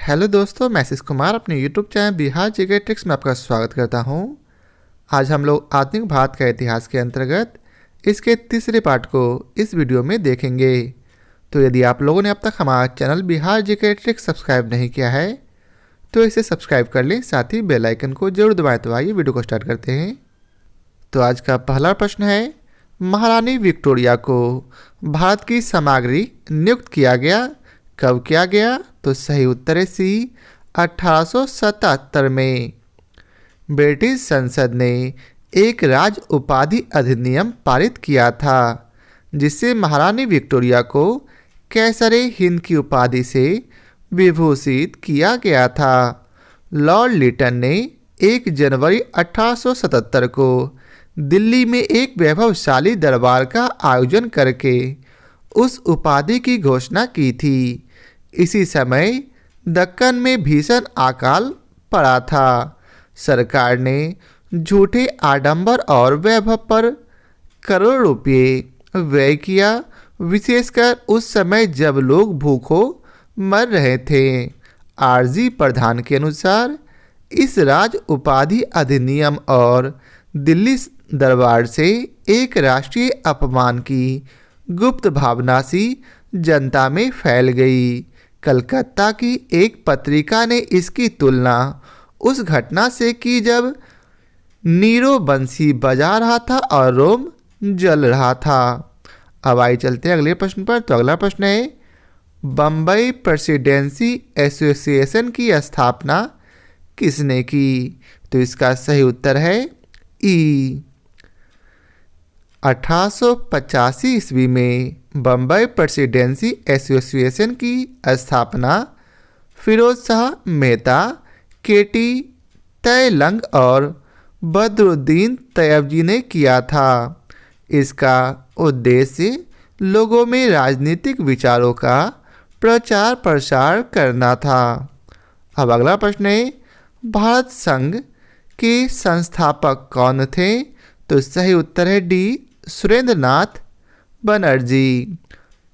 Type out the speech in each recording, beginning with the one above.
Hello दोस्तों, मैं आशीष कुमार अपने YouTube channel Bihar GK tricks में आपका स्वागत करता हूं। आज हम लोग आधुनिक भारत का इतिहास के अंतर्गत इसके तीसरे पार्ट को इस वीडियो में देखेंगे। तो यदि आप लोगों ने अब तक हमारा channel Bihar GK tricks subscribe नहीं किया है तो इसे सब्सक्राइब कर लें, साथ ही बेल आइकन को जरूर दबाएं। तो आइए वीडियो को स्टार्ट करते हैं। तो आज का पहला प्रश्न है, महारानी विक्टोरिया को भारत की सामग्री नियुक्त किया गया, कब किया गया? तो सही उत्तर है सी, 1877 में। ब्रिटिश संसद ने एक राज उपाधि अधिनियम पारित किया था जिससे महारानी विक्टोरिया को कैसरे हिंद की उपाधि से विभूषित किया गया था। लॉर्ड लिटन ने 1 जनवरी 1877 को दिल्ली में एक वैभवशाली दरबार का आयोजन करके उस उपाधि की घोषणा की थी। इसी समय दक्कन में भीषण अकाल पड़ा था। सरकार ने झूठे आडंबर और वैभव पर करोड़ रुपये व्यय किया, विशेषकर उस समय जब लोग भूखों मर रहे थे। आरजी प्रधान के अनुसार इस राज उपाधि अधिनियम और दिल्ली दरबार से एक राष्ट्रीय अपमान की गुप्त भावना सी जनता में फैल गई। कलकत्ता की एक पत्रिका ने इसकी तुलना उस घटना से की जब नीरो बंसी बजा रहा था और रोम जल रहा था। अब आइए चलते हैं अगले प्रश्न पर। तो अगला प्रश्न है, बम्बई प्रेसिडेंसी एसोसिएशन की स्थापना किसने की? तो इसका सही उत्तर है ई। 1885 ईस्वी में बम्बई प्रेसिडेंसी एसोसिएशन की स्थापना फिरोज शाह मेहता, केटी तैलंग और बदरुद्दीन तैयबजी ने किया था। इसका उद्देश्य लोगों में राजनीतिक विचारों का प्रचार प्रसार करना था। अब अगला प्रश्न है, भारत संघ के संस्थापक कौन थे? तो सही उत्तर है डी, सुरेंद्रनाथ बनर्जी।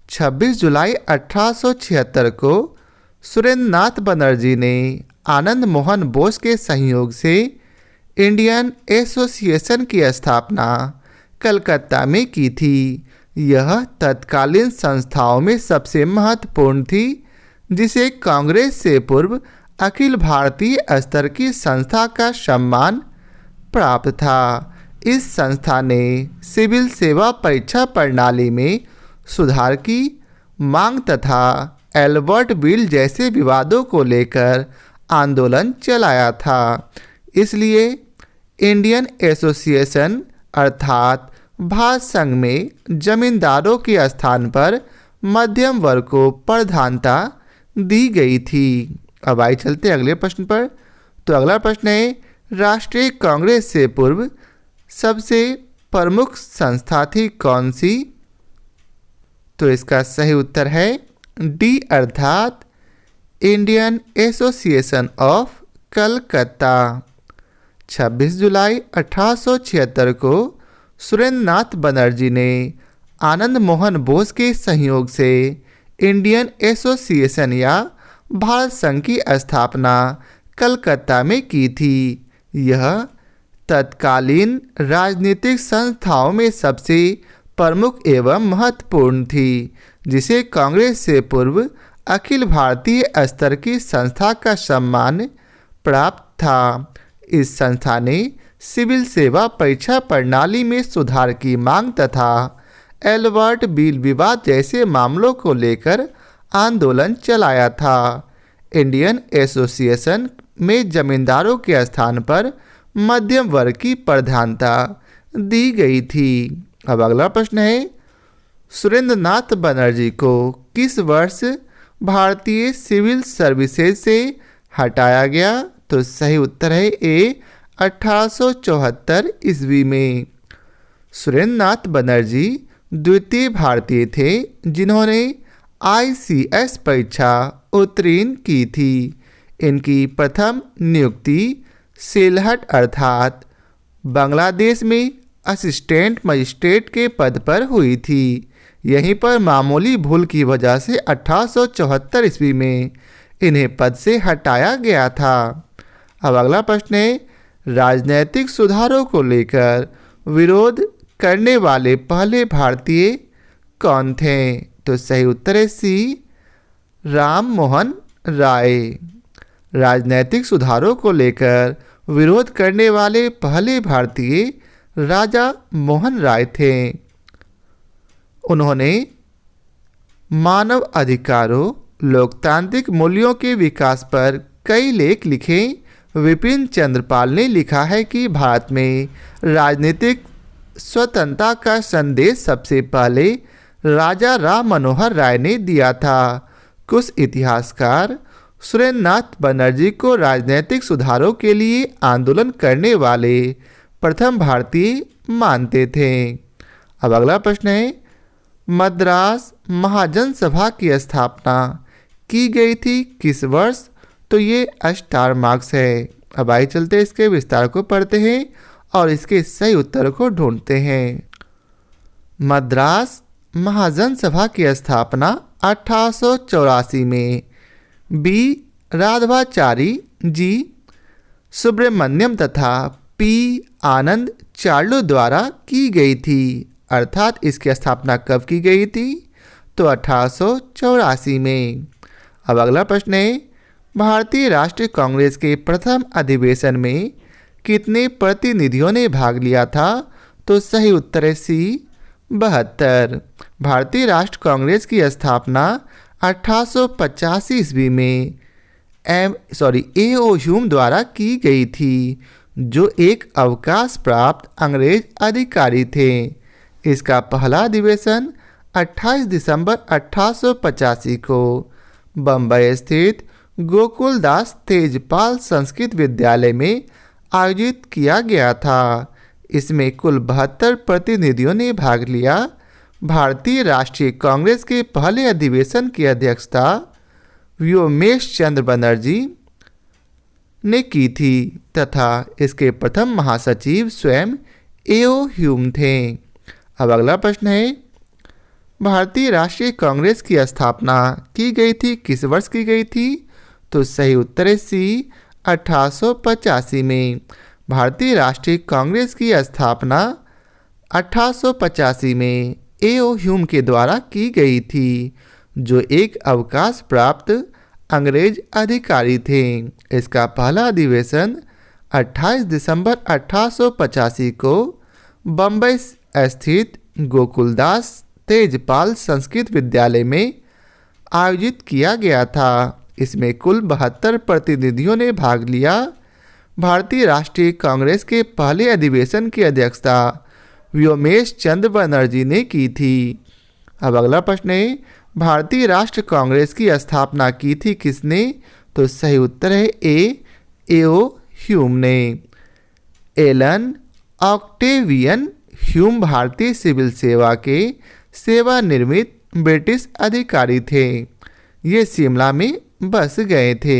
26 जुलाई 1876 को सुरेंद्रनाथ बनर्जी ने आनंद मोहन बोस के सहयोग से इंडियन एसोसिएशन की स्थापना कलकत्ता में की थी। यह तत्कालीन संस्थाओं में सबसे महत्वपूर्ण थी, जिसे कांग्रेस से पूर्व अखिल भारतीय स्तर की संस्था का सम्मान प्राप्त था। इस संस्था ने सिविल सेवा परीक्षा प्रणाली में सुधार की मांग तथा एल्बर्ट बिल जैसे विवादों को लेकर आंदोलन चलाया था। इसलिए इंडियन एसोसिएशन अर्थात भारत संघ में जमींदारों के स्थान पर मध्यम वर्ग को प्रधानता दी गई थी। अब आइए चलते हैं अगले प्रश्न पर। तो अगला प्रश्न है, राष्ट्रीय कांग्रेस से पूर्व सबसे प्रमुख संस्था थी कौन सी? तो इसका सही उत्तर है डी अर्थात इंडियन एसोसिएशन ऑफ कलकत्ता। 26 जुलाई 1876 को सुरेंद्रनाथ बनर्जी ने आनंद मोहन बोस के सहयोग से इंडियन एसोसिएशन या भारत संघ की स्थापना कलकत्ता में की थी। यह तत्कालीन राजनीतिक संस्थाओं में सबसे प्रमुख एवं महत्वपूर्ण थी, जिसे कांग्रेस से पूर्व अखिल भारतीय स्तर की संस्था का सम्मान प्राप्त था। इस संस्था ने सिविल सेवा परीक्षा प्रणाली में सुधार की मांग तथा एल्बर्ट बिल विवाद जैसे मामलों को लेकर आंदोलन चलाया था। इंडियन एसोसिएशन में जमींदारों के स्थान पर मध्यम वर्ग की प्रधानता दी गई थी। अब अगला प्रश्न है, सुरेंद्रनाथ बनर्जी को किस वर्ष भारतीय सिविल सर्विसेज से हटाया गया? तो सही उत्तर है ए, 1874 ईस्वी में। सुरेंद्रनाथ बनर्जी द्वितीय भारतीय थे जिन्होंने ICS परीक्षा उत्तीर्ण की थी। इनकी प्रथम नियुक्ति सिलहट अर्थात बांग्लादेश में असिस्टेंट मजिस्ट्रेट के पद पर हुई थी। यहीं पर मामूली भूल की वजह से 1874 ईस्वी में इन्हें पद से हटाया गया था। अब अगला प्रश्न है, राजनीतिक सुधारों को लेकर विरोध करने वाले पहले भारतीय कौन थे? तो सही उत्तर है सी, राम मोहन राय। राजनीतिक सुधारों को लेकर विरोध करने वाले पहले भारतीय राजा मोहन राय थे। उन्होंने मानव अधिकारों, लोकतांत्रिक मूल्यों के विकास पर कई लेख लिखे। विपिन चंद्रपाल ने लिखा है कि भारत में राजनीतिक स्वतंत्रता का संदेश सबसे पहले राजा राम मनोहर राय ने दिया था। कुछ इतिहासकार सुरेंद्रनाथ बनर्जी को राजनीतिक सुधारों के लिए आंदोलन करने वाले प्रथम भारतीय मानते थे। अब अगला प्रश्न है, मद्रास महाजन सभा की स्थापना की गई थी किस वर्ष? तो ये स्टार मार्क्स है। अब आइए चलते इसके विस्तार को पढ़ते हैं और इसके सही उत्तर को ढूंढते हैं। मद्रास महाजन सभा की स्थापना 1884 में बी राघवाचारी जी सुब्रमण्यम तथा पी आनंद चार्लू द्वारा की गई थी। अर्थात इसकी स्थापना कब की गई थी? तो 1884 में। अब अगला प्रश्न है, भारतीय राष्ट्रीय कांग्रेस के प्रथम अधिवेशन में कितने प्रतिनिधियों ने भाग लिया था? तो सही उत्तर है सी, 72। भारतीय राष्ट्र कांग्रेस की स्थापना 1885 ईस्वी में A.O. ह्यूम द्वारा की गई थी, जो एक अवकाश प्राप्त अंग्रेज अधिकारी थे। इसका पहला अधिवेशन 28 दिसंबर 1885 को बम्बई स्थित गोकुलदास तेजपाल संस्कृत विद्यालय में आयोजित किया गया था। इसमें कुल 72 प्रतिनिधियों ने भाग लिया। भारतीय राष्ट्रीय कांग्रेस के पहले अधिवेशन की अध्यक्षता व्योमेश चंद्र बनर्जी ने की थी तथा इसके प्रथम महासचिव स्वयं A.O. ह्यूम थे। अब अगला प्रश्न है, भारतीय राष्ट्रीय कांग्रेस की स्थापना की गई थी किस वर्ष की गई थी? तो सही उत्तर है सी, 1885 में। भारतीय राष्ट्रीय कांग्रेस की स्थापना 1885 में A.O. ह्यूम के द्वारा की गई थी, जो एक अवकाश प्राप्त अंग्रेज अधिकारी थे। इसका पहला अधिवेशन 28 दिसंबर 1885 को बम्बई स्थित गोकुलदास तेजपाल संस्कृत विद्यालय में आयोजित किया गया था। इसमें कुल 72 प्रतिनिधियों ने भाग लिया। भारतीय राष्ट्रीय कांग्रेस के पहले अधिवेशन की अध्यक्षता व्योमेश चंद्र बनर्जी ने की थी। अब अगला प्रश्न है, भारतीय राष्ट्र कांग्रेस की स्थापना की थी किसने? तो सही उत्तर है A.O. ह्यूम ने। एलन ऑक्टेवियन ह्यूम भारतीय सिविल सेवा के सेवानिवृत्त ब्रिटिश अधिकारी थे। ये शिमला में बस गए थे।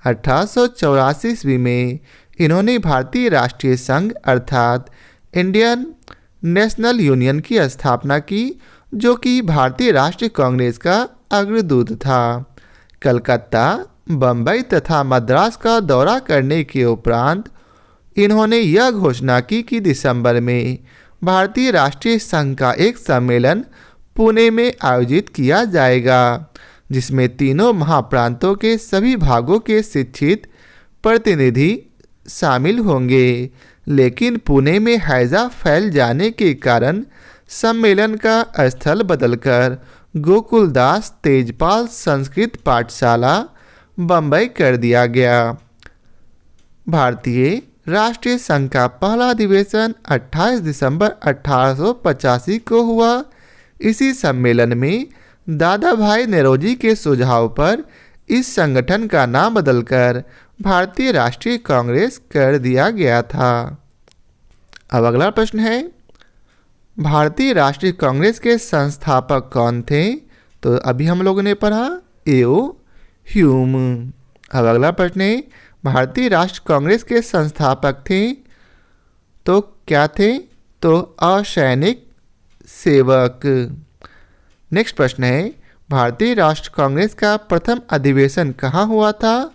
1884 ईस्वी में इन्होंने भारतीय राष्ट्रीय संघ अर्थात इंडियन नेशनल यूनियन की स्थापना की, जो कि भारतीय राष्ट्रीय कांग्रेस का अग्रदूत था। कलकत्ता, बम्बई तथा मद्रास का दौरा करने के उपरांत इन्होंने यह घोषणा की कि दिसंबर में भारतीय राष्ट्रीय संघ का एक सम्मेलन पुणे में आयोजित किया जाएगा, जिसमें तीनों महाप्रांतों के सभी भागों के शिक्षित प्रतिनिधि शामिल होंगे। लेकिन पुणे में हैजा फैल जाने के कारण सम्मेलन का स्थल बदलकर गोकुलदास तेजपाल संस्कृत पाठशाला बम्बई कर दिया गया। भारतीय राष्ट्रीय संघ का पहला अधिवेशन 28 दिसंबर 1885 को हुआ। इसी सम्मेलन में दादा भाई नौरोजी के सुझाव पर इस संगठन का नाम बदलकर भारतीय राष्ट्रीय कांग्रेस कर दिया गया था। अब अगला प्रश्न है, भारतीय राष्ट्रीय कांग्रेस के संस्थापक कौन थे? तो अभी हम लोगों ने पढ़ा A.O. ह्यूम। अब अगला प्रश्न है, भारतीय राष्ट्र कांग्रेस के संस्थापक थे तो क्या थे? तो असैनिक सेवक। नेक्स्ट प्रश्न है, भारतीय राष्ट्र कांग्रेस का प्रथम अधिवेशन कहाँ हुआ था?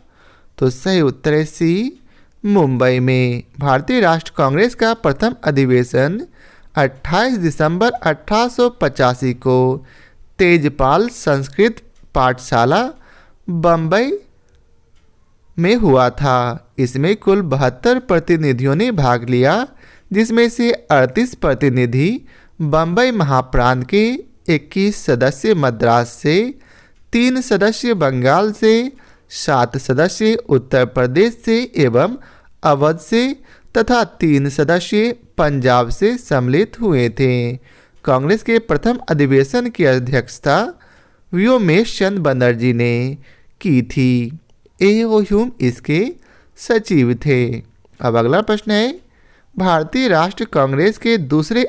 तो सही उत्तर है सी, मुंबई में। भारतीय राष्ट्र कांग्रेस का प्रथम अधिवेशन 28 दिसंबर 1885 को तेजपाल संस्कृत पाठशाला बम्बई में हुआ था। इसमें कुल 72 प्रतिनिधियों ने भाग लिया, जिसमें से 38 प्रतिनिधि बम्बई महाप्रांत के, 21 सदस्य मद्रास से, 3 सदस्य बंगाल से, 7 सदस्य उत्तर प्रदेश से एवं अवध से तथा 3 सदस्य पंजाब से सम्मिलित हुए थे। कांग्रेस के प्रथम अधिवेशन की अध्यक्षता व्योमेश चंद्र बनर्जी ने की थी। ए.ओ. ह्यूम इसके सचिव थे। अब अगला प्रश्न है, भारतीय राष्ट्र कांग्रेस के दूसरे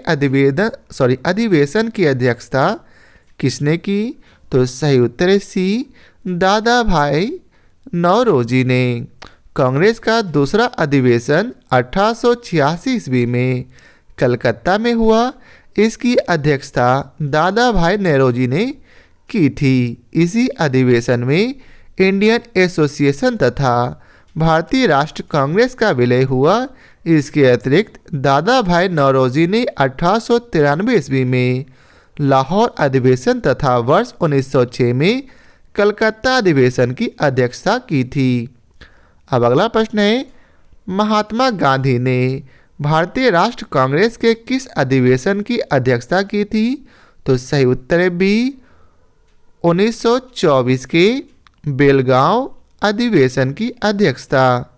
अधिवेशन की अध्यक्षता किसने की? तो सही उत्तर है सी, दादा भाई नौरोजी ने। कांग्रेस का दूसरा अधिवेशन 1886 ईस्वी में कलकत्ता में हुआ। इसकी अध्यक्षता दादा भाई नौरोजी ने की थी। इसी अधिवेशन में इंडियन एसोसिएशन तथा भारतीय राष्ट्र कांग्रेस का विलय हुआ। इसके अतिरिक्त दादा भाई नौरोजी ने 1893 ईस्वी में लाहौर अधिवेशन तथा वर्ष 1906 में कलकत्ता अधिवेशन की अध्यक्षता की थी। अब अगला प्रश्न है, महात्मा गांधी ने भारतीय राष्ट्र कांग्रेस के किस अधिवेशन की अध्यक्षता की थी? तो सही उत्तर है बी, 1924 के बेलगांव अधिवेशन की अध्यक्षता।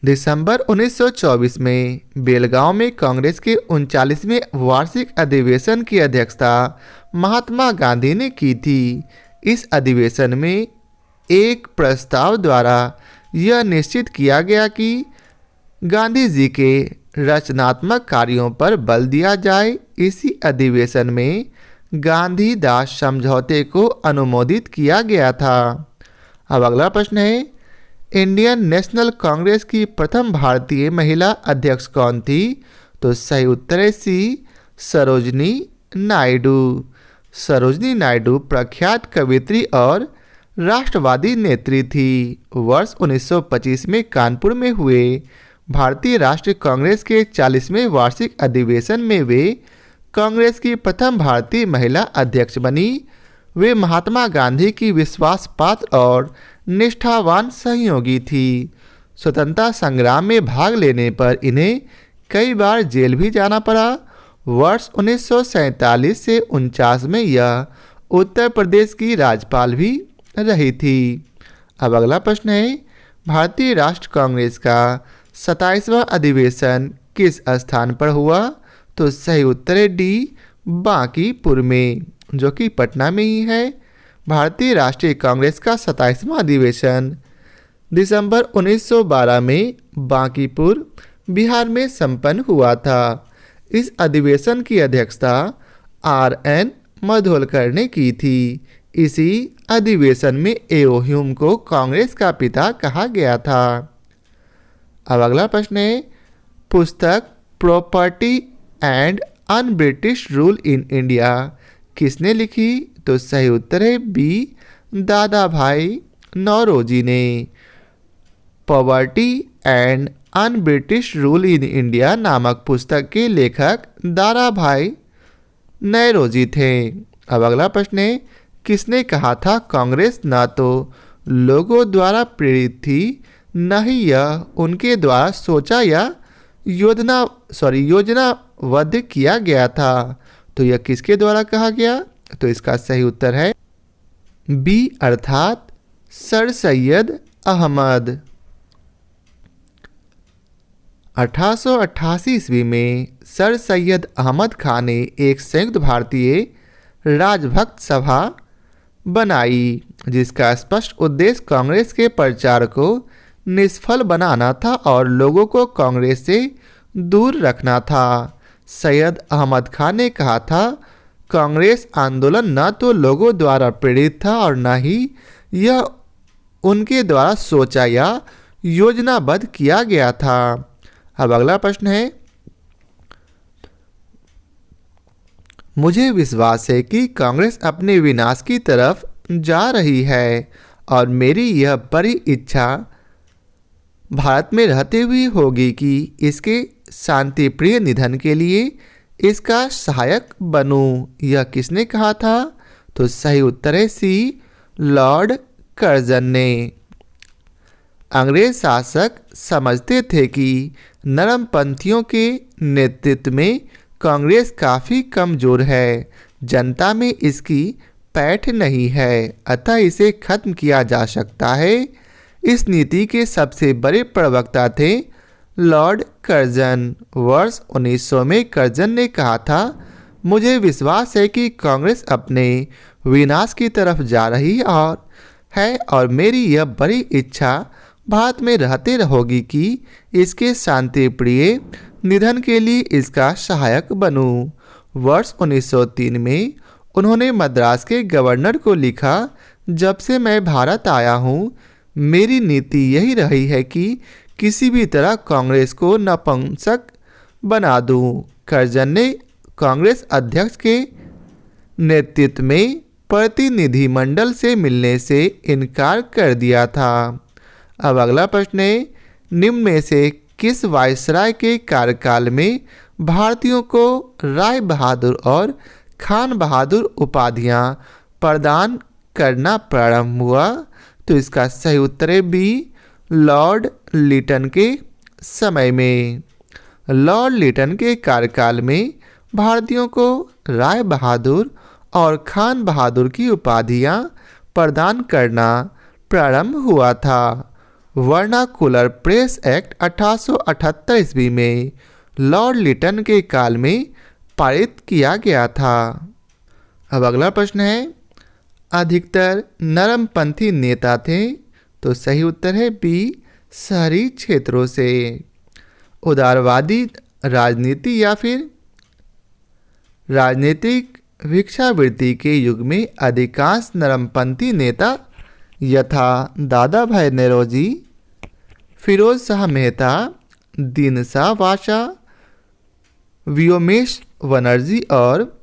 दिसंबर 1924 में बेलगांव में कांग्रेस के 39वें वार्षिक अधिवेशन की अध्यक्षता महात्मा गांधी ने की थी। इस अधिवेशन में एक प्रस्ताव द्वारा यह निश्चित किया गया कि गांधी जी के रचनात्मक कार्यों पर बल दिया जाए। इसी अधिवेशन में गांधी दास समझौते को अनुमोदित किया गया था। अब अगला प्रश्न है, इंडियन नेशनल कांग्रेस की प्रथम भारतीय महिला अध्यक्ष कौन थी? तो सही उत्तर है सी, सरोजनी नायडू। सरोजनी नायडू प्रख्यात कवयित्री और राष्ट्रवादी नेत्री थी। वर्ष 1925 में कानपुर में हुए भारतीय राष्ट्रीय कांग्रेस के 40वें वार्षिक अधिवेशन में वे कांग्रेस की प्रथम भारतीय महिला अध्यक्ष बनी। वे महात्मा गांधी की विश्वासपात्र और निष्ठावान सहयोगी थी। स्वतंत्रता संग्राम में भाग लेने पर इन्हें कई बार जेल भी जाना पड़ा। वर्ष 1947 से 49 में यह उत्तर प्रदेश की राज्यपाल भी रही थी। अब अगला प्रश्न है, भारतीय राष्ट्र कांग्रेस का 27वां अधिवेशन किस स्थान पर हुआ? तो सही उत्तर है डी, बांकीपुर में, जो कि पटना में ही है। भारतीय राष्ट्रीय कांग्रेस का 27वां अधिवेशन दिसंबर 1912 में बांकीपुर, बिहार में संपन्न हुआ था। इस अधिवेशन की अध्यक्षता आर.एन. मधोलकर ने की थी। इसी अधिवेशन में ए.ओ. ह्यूम को कांग्रेस का पिता कहा गया था। अब अगला प्रश्न है, पुस्तक property and un British rule in India किसने लिखी? तो सही उत्तर है बी, दादा भाई नौरोजी ने। Poverty and un British rule in India नामक पुस्तक के लेखक दादा भाई नौरोजी थे। अब अगला प्रश्न है, किसने कहा था कांग्रेस न तो लोगों द्वारा प्रेरित थी, न ही यह उनके द्वारा सोचा या योजनाबद्ध किया गया था? तो यह किसके द्वारा कहा गया? तो इसका सही उत्तर है बी, अर्थात सर सैयद अहमद। 1888 ईस्वी में सर सैयद अहमद खान ने एक संयुक्त भारतीय राजभक्त सभा बनाई, जिसका स्पष्ट उद्देश्य कांग्रेस के प्रचार को निष्फल बनाना था और लोगों को कांग्रेस से दूर रखना था। सैयद अहमद खान ने कहा था, कांग्रेस आंदोलन न तो लोगों द्वारा प्रेरित था और न ही यह उनके द्वारा सोचा या योजनाबद्ध किया गया था। अब अगला प्रश्न है, मुझे विश्वास है कि कांग्रेस अपने विनाश की तरफ जा रही है और मेरी यह बड़ी इच्छा भारत में रहते हुए होगी कि इसके शांतिप्रिय निधन के लिए इसका सहायक बनूं। यह किसने कहा था? तो सही उत्तर है सी, लॉर्ड कर्जन ने। अंग्रेज शासक समझते थे कि नरमपंथियों के नेतृत्व में कांग्रेस काफ़ी कमज़ोर है, जनता में इसकी पैठ नहीं है, अतः इसे खत्म किया जा सकता है। इस नीति के सबसे बड़े प्रवक्ता थे लॉर्ड कर्जन। वर्ष 1900 में कर्जन ने कहा था, मुझे विश्वास है कि कांग्रेस अपने विनाश की तरफ जा रही है और मेरी यह बड़ी इच्छा भारत में रहते रहोगी कि इसके शांतिप्रिय निधन के लिए इसका सहायक बनूं। वर्ष 1903 में उन्होंने मद्रास के गवर्नर को लिखा, जब से मैं भारत आया हूँ मेरी नीति यही रही है कि किसी भी तरह कांग्रेस को नपुंसक बना दूं। कर्जन ने कांग्रेस अध्यक्ष के नेतृत्व में प्रतिनिधिमंडल से मिलने से इनकार कर दिया था। अब अगला प्रश्न है, निम्न में से किस वायसराय के कार्यकाल में भारतीयों को राय बहादुर और खान बहादुर उपाधियां प्रदान करना प्रारंभ हुआ? तो इसका सही उत्तर है बी, लॉर्ड लिटन के समय में। लॉर्ड लिटन के कार्यकाल में भारतीयों को राय बहादुर और खान बहादुर की उपाधियां प्रदान करना प्रारंभ हुआ था। वर्नाकुलर प्रेस एक्ट 1878 ईस्वी में लॉर्ड लिटन के काल में पारित किया गया था। अब अगला प्रश्न है, अधिकतर नरमपंथी नेता थे? तो सही उत्तर है बी, शहरी क्षेत्रों से। उदारवादी राजनीति या फिर राजनीतिक भिक्षावृत्ति के युग में अधिकांश नरमपंथी नेता यथा दादा भाई नौरोजी, फिरोज शाह मेहता, दीनशाह वाशा, व्योमेश बनर्जी और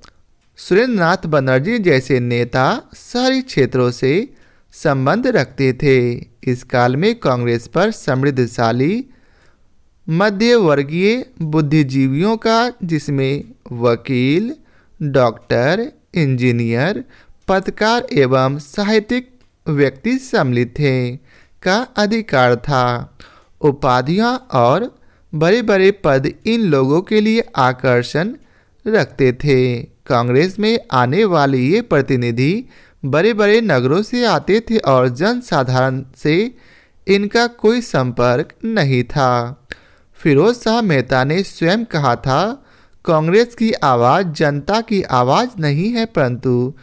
सुरेंद्रनाथ बनर्जी जैसे नेता शहरी क्षेत्रों से संबंध रखते थे। इस काल में कांग्रेस पर समृद्धशाली मध्य वर्गीय बुद्धिजीवियों का, जिसमें वकील, डॉक्टर, इंजीनियर, पत्रकार एवं साहित्यिक व्यक्ति सम्मिलित थे, का अधिकार था। उपाधियां और बड़े बड़े पद इन लोगों के लिए आकर्षण रखते थे। कांग्रेस में आने वाले ये प्रतिनिधि बड़े बड़े नगरों से आते थे और जनसाधारण से इनका कोई संपर्क नहीं था। फिरोज शाह मेहता ने स्वयं कहा था, कांग्रेस की आवाज़ जनता की आवाज़ नहीं है, परंतु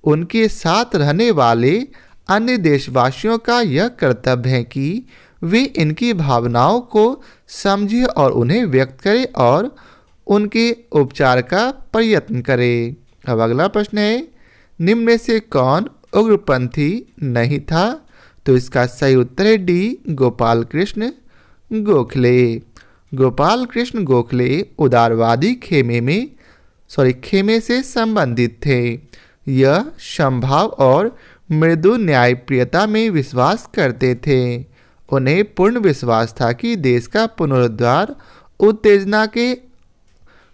उनके साथ रहने वाले अन्य देशवासियों का यह कर्तव्य है कि वे इनकी भावनाओं को समझें और उन्हें व्यक्त करें और उनके उपचार का प्रयत्न करें। अब अगला प्रश्न है, निम्न में से कौन उग्रपंथी नहीं था? तो इसका सही उत्तर है डी, गोपाल कृष्ण गोखले। गोपाल कृष्ण गोखले उदारवादी खेमे से संबंधित थे। यह समभाव और मृदु न्यायप्रियता में विश्वास करते थे। उन्हें पूर्ण विश्वास था कि देश का पुनरुद्धार उत्तेजना के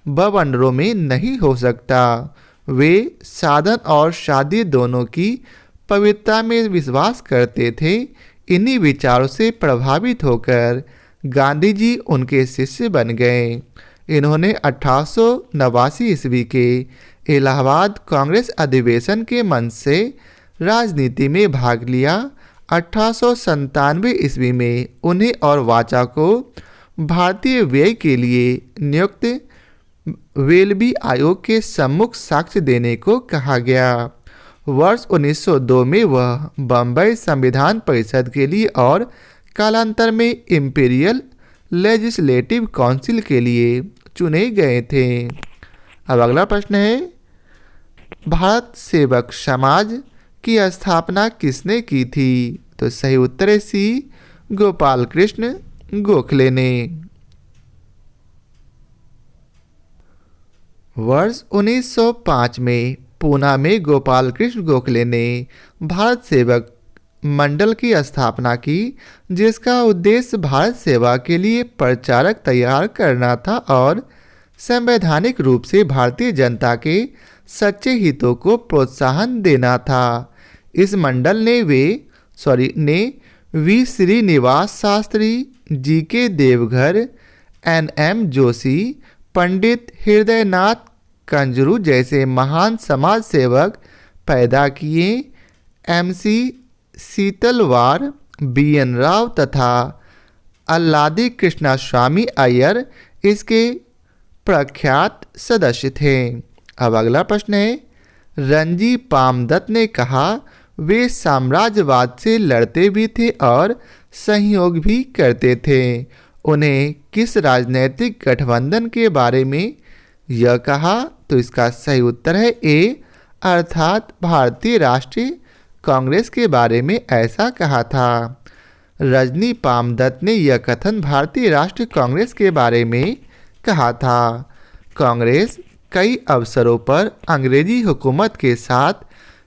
बवंडरों में नहीं हो सकता। वे साधन और शादी दोनों की पवित्रता में विश्वास करते थे। इन्हीं विचारों से प्रभावित होकर गांधी जी उनके शिष्य बन गए। इन्होंने 1889 ईस्वी के इलाहाबाद कांग्रेस अधिवेशन के मंच से राजनीति में भाग लिया। 1897 ईस्वी में उन्हें और वाचा को भारतीय व्यय के लिए नियुक्त वेलबी आयोग के सम्मुख साक्ष्य देने को कहा गया। वर्ष 1902 में वह बम्बई संविधान परिषद के लिए और कालांतर में इंपीरियल लेजिस्लेटिव काउंसिल के लिए चुने गए थे। अब अगला प्रश्न है, भारत सेवक समाज की स्थापना किसने की थी? तो सही उत्तर है सी, गोपाल कृष्ण गोखले ने। वर्ष 1905 में पूना में गोपाल कृष्ण गोखले ने भारत सेवक मंडल की स्थापना की, जिसका उद्देश्य भारत सेवा के लिए प्रचारक तैयार करना था और संवैधानिक रूप से भारतीय जनता के सच्चे हितों को प्रोत्साहन देना था। इस मंडल ने वी श्रीनिवास शास्त्री, जी के देवघर, एन.एम. जोशी, पंडित हृदयनाथ कंजरू जैसे महान समाज सेवक पैदा किए। एम.सी. सीतलवार, बी.एन. राव तथा अल्लादी कृष्णास्वामी अय्यर इसके प्रख्यात सदस्य थे। अब अगला प्रश्न है, रणजी पामदत्त ने कहा वे साम्राज्यवाद से लड़ते भी थे और सहयोग भी करते थे। उन्हें किस राजनैतिक गठबंधन के बारे में यह कहा? तो इसका सही उत्तर है ए, अर्थात भारतीय राष्ट्रीय कांग्रेस के बारे में ऐसा कहा था। रजनी पामदत्त ने यह कथन भारतीय राष्ट्रीय कांग्रेस के बारे में कहा था। कांग्रेस कई अवसरों पर अंग्रेजी हुकूमत के साथ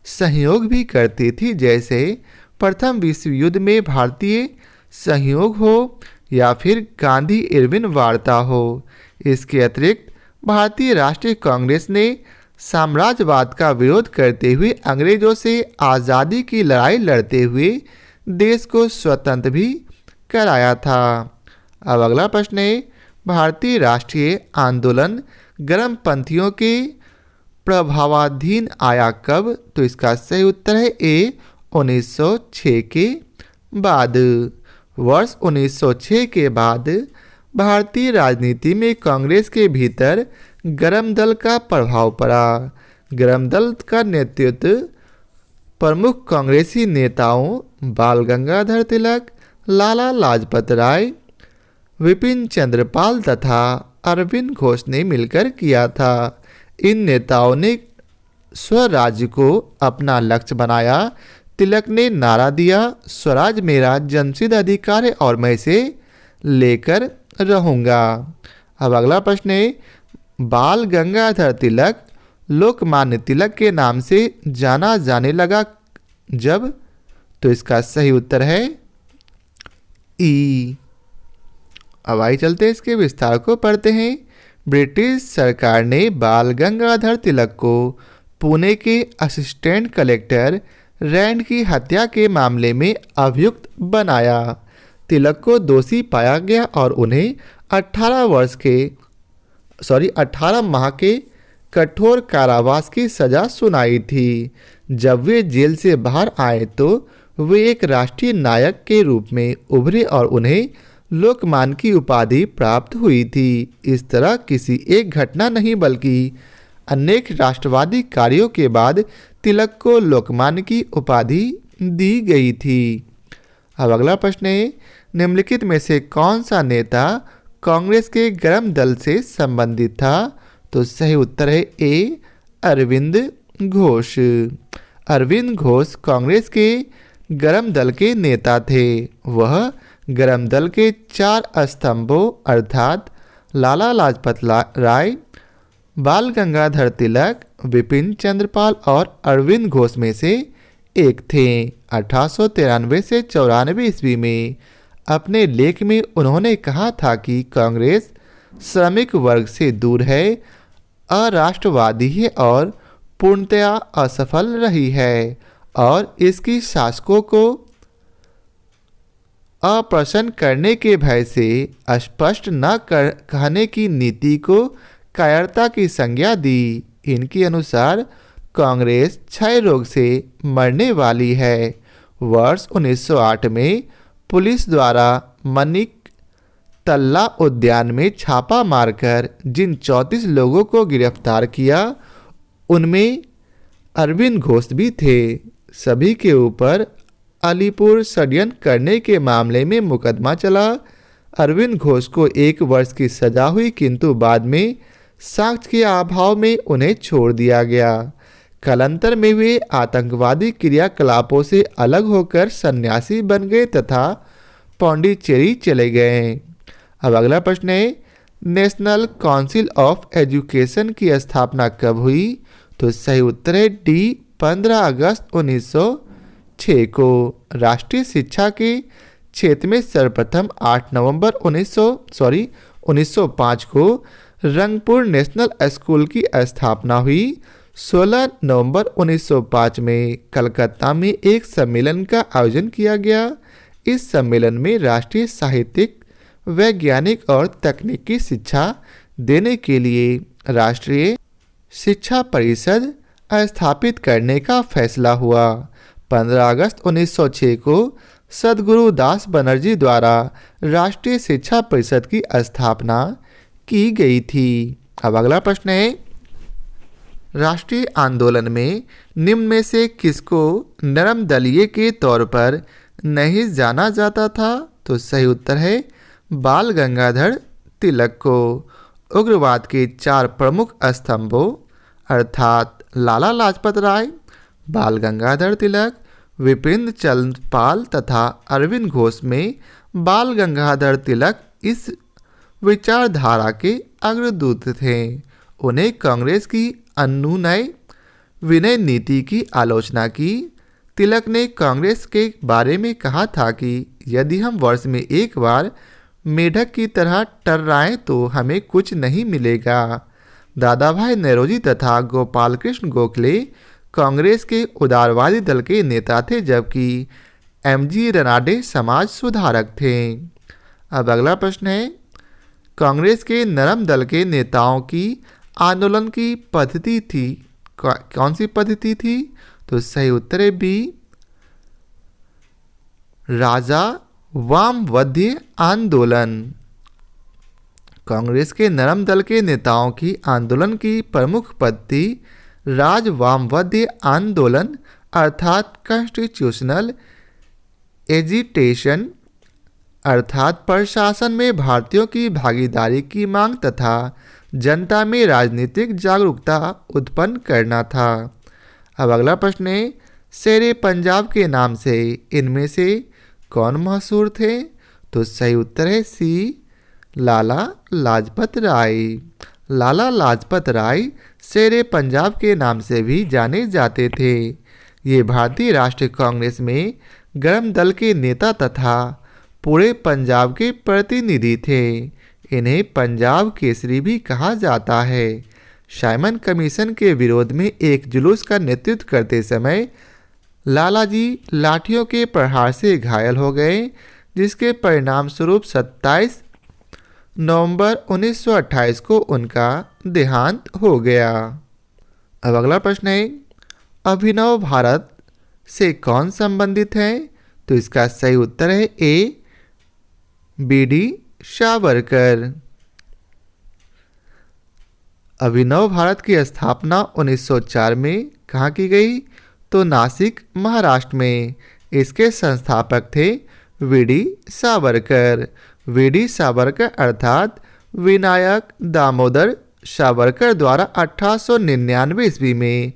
सहयोग भी करती थी, जैसे प्रथम विश्व युद्ध में भारतीय सहयोग हो या फिर गांधी इरविन वार्ता हो। इसके अतिरिक्त भारतीय राष्ट्रीय कांग्रेस ने साम्राज्यवाद का विरोध करते हुए अंग्रेजों से आज़ादी की लड़ाई लड़ते हुए देश को स्वतंत्र भी कराया था। अब अगला प्रश्न है, भारतीय राष्ट्रीय आंदोलन गर्मपंथियों के प्रभावाधीन आया कब? तो इसका सही उत्तर है ए, 1906 के बाद। वर्ष 1906 के बाद भारतीय राजनीति में कांग्रेस के भीतर गरम दल का प्रभाव पड़ा। गरम दल का नेतृत्व प्रमुख कांग्रेसी नेताओं बाल गंगाधर तिलक, लाला लाजपत राय, विपिन चंद्र पाल तथा अरविंद घोष ने मिलकर किया था। इन नेताओं ने स्वराज्य को अपना लक्ष्य बनाया। तिलक ने नारा दिया, स्वराज मेरा जन्मसिद्ध अधिकार है और मैं इसे लेकर रहूँगा। अब अगला प्रश्न है, बाल गंगाधर तिलक लोकमान्य तिलक के नाम से जाना जाने लगा जब? तो इसका सही उत्तर है ई। अब आइए चलते इसके विस्तार को पढ़ते हैं। ब्रिटिश सरकार ने बाल गंगाधर तिलक को पुणे के असिस्टेंट कलेक्टर रैंड की हत्या के मामले में अभियुक्त बनाया। तिलक को दोषी पाया गया और उन्हें 18 माह के कठोर कारावास की सजा सुनाई थी। जब वे जेल से बाहर आए तो वे एक राष्ट्रीय नायक के रूप में उभरे और उन्हें लोकमान्य की उपाधि प्राप्त हुई थी। इस तरह किसी एक घटना नहीं बल्कि अनेक राष्ट्रवादी कार्यों के बाद तिलक को लोकमान्य की उपाधि दी गई थी। अब अगला प्रश्न है, निम्नलिखित में से कौन सा नेता कांग्रेस के गरम दल से संबंधित था? तो सही उत्तर है ए, अरविंद घोष। अरविंद घोष कांग्रेस के गरम दल के नेता थे। वह गरम दल के 4 स्तंभों अर्थात लाला लाजपत राय, बाल गंगाधर तिलक, विपिन चंद्रपाल और अरविंद घोष में से एक थे। 1893 से 94 ईस्वी में अपने लेख में उन्होंने कहा था कि कांग्रेस श्रमिक वर्ग से दूर है, अराष्ट्रवादी है और पूर्णतया असफल रही है और इसकी शासकों को अप्रसन्न करने के भय से स्पष्ट न कहने की नीति को कायरता की संज्ञा दी। इनके अनुसार कांग्रेस क्षय रोग से मरने वाली है। वर्ष 1908 में पुलिस द्वारा मनिक तल्ला उद्यान में छापा मारकर जिन 34 लोगों को गिरफ्तार किया उनमें अरविंद घोष भी थे। सभी के ऊपर अलीपुर षड्यंत्र करने के मामले में मुकदमा चला। अरविंद घोष को 1 वर्ष की सजा हुई, किंतु बाद में साक्ष्य के अभाव में उन्हें छोड़ दिया गया। कालांतर में वे आतंकवादी क्रियाकलापों से अलग होकर सन्यासी बन गए तथा पौंडीचेरी चले गए। अब अगला प्रश्न है, नेशनल काउंसिल ऑफ एजुकेशन की स्थापना कब हुई? तो सही उत्तर है डी 15 अगस्त 1906 को। राष्ट्रीय शिक्षा के क्षेत्र में सर्वप्रथम 8 नवंबर 1905 को रंगपुर नेशनल स्कूल की स्थापना हुई। 16 नवंबर 1905 में कलकत्ता में एक सम्मेलन का आयोजन किया गया। इस सम्मेलन में राष्ट्रीय साहित्यिक, वैज्ञानिक और तकनीकी शिक्षा देने के लिए राष्ट्रीय शिक्षा परिषद स्थापित करने का फैसला हुआ। 15 अगस्त 1906 को सद्गुरु दास बनर्जी द्वारा राष्ट्रीय शिक्षा परिषद की स्थापना की गई थी। अब अगला प्रश्न है, राष्ट्रीय आंदोलन में निम्न में से किसको नरम दलीय के तौर पर नहीं जाना जाता था? तो सही उत्तर है बाल गंगाधर तिलक को। उग्रवाद के 4 प्रमुख स्तंभों अर्थात लाला लाजपत राय, बाल गंगाधर तिलक, विपिन चंद्र पाल तथा अरविंद घोष में बाल गंगाधर तिलक इस विचारधारा के अग्रदूत थे। उन्हें कांग्रेस की अनुनय विनय नीति की आलोचना की। तिलक ने कांग्रेस के बारे में कहा था कि यदि हम वर्ष में एक बार मेढक की तरह टर्राएं तो हमें कुछ नहीं मिलेगा। दादा भाई नौरोजी तथा गोपाल कृष्ण गोखले कांग्रेस के उदारवादी दल के नेता थे, जबकि एमजी रनाडे समाज सुधारक थे। अब अगला प्रश्न है, कांग्रेस के नरम दल के नेताओं की आंदोलन की पद्धति थी, कौन सी पद्धति थी? तो सही उत्तर है बी राजा वामवध्य आंदोलन। कांग्रेस के नरम दल के नेताओं की आंदोलन की प्रमुख पद्धति राज वामवध्य आंदोलन अर्थात कॉन्स्टिट्यूशनल एजिटेशन अर्थात प्रशासन में भारतीयों की भागीदारी की मांग तथा जनता में राजनीतिक जागरूकता उत्पन्न करना था। अब अगला प्रश्न है, शेरे पंजाब के नाम से इनमें से कौन मशहूर थे? तो सही उत्तर है सी लाला लाजपत राय। लाला लाजपत राय शेरे पंजाब के नाम से भी जाने जाते थे। ये भारतीय राष्ट्रीय कांग्रेस में गर्म दल के नेता तथा पूरे पंजाब के प्रतिनिधि थे। इन्हें पंजाब केसरी भी कहा जाता है। साइमन कमीशन के विरोध में एक जुलूस का नेतृत्व करते समय लालाजी लाठियों के प्रहार से घायल हो गए, जिसके परिणाम स्वरूप 27 नवंबर 1928 को उनका देहांत हो गया। अब अगला प्रश्न है, अभिनव भारत से कौन संबंधित है? तो इसका सही उत्तर है ए बी.डी. सावरकर। अभिनव भारत की स्थापना 1904 में कहाँ की गई? तो नासिक महाराष्ट्र में। इसके संस्थापक थे वी.डी. सावरकर। वी.डी. सावरकर अर्थात विनायक दामोदर सावरकर द्वारा 1899 ईस्वी में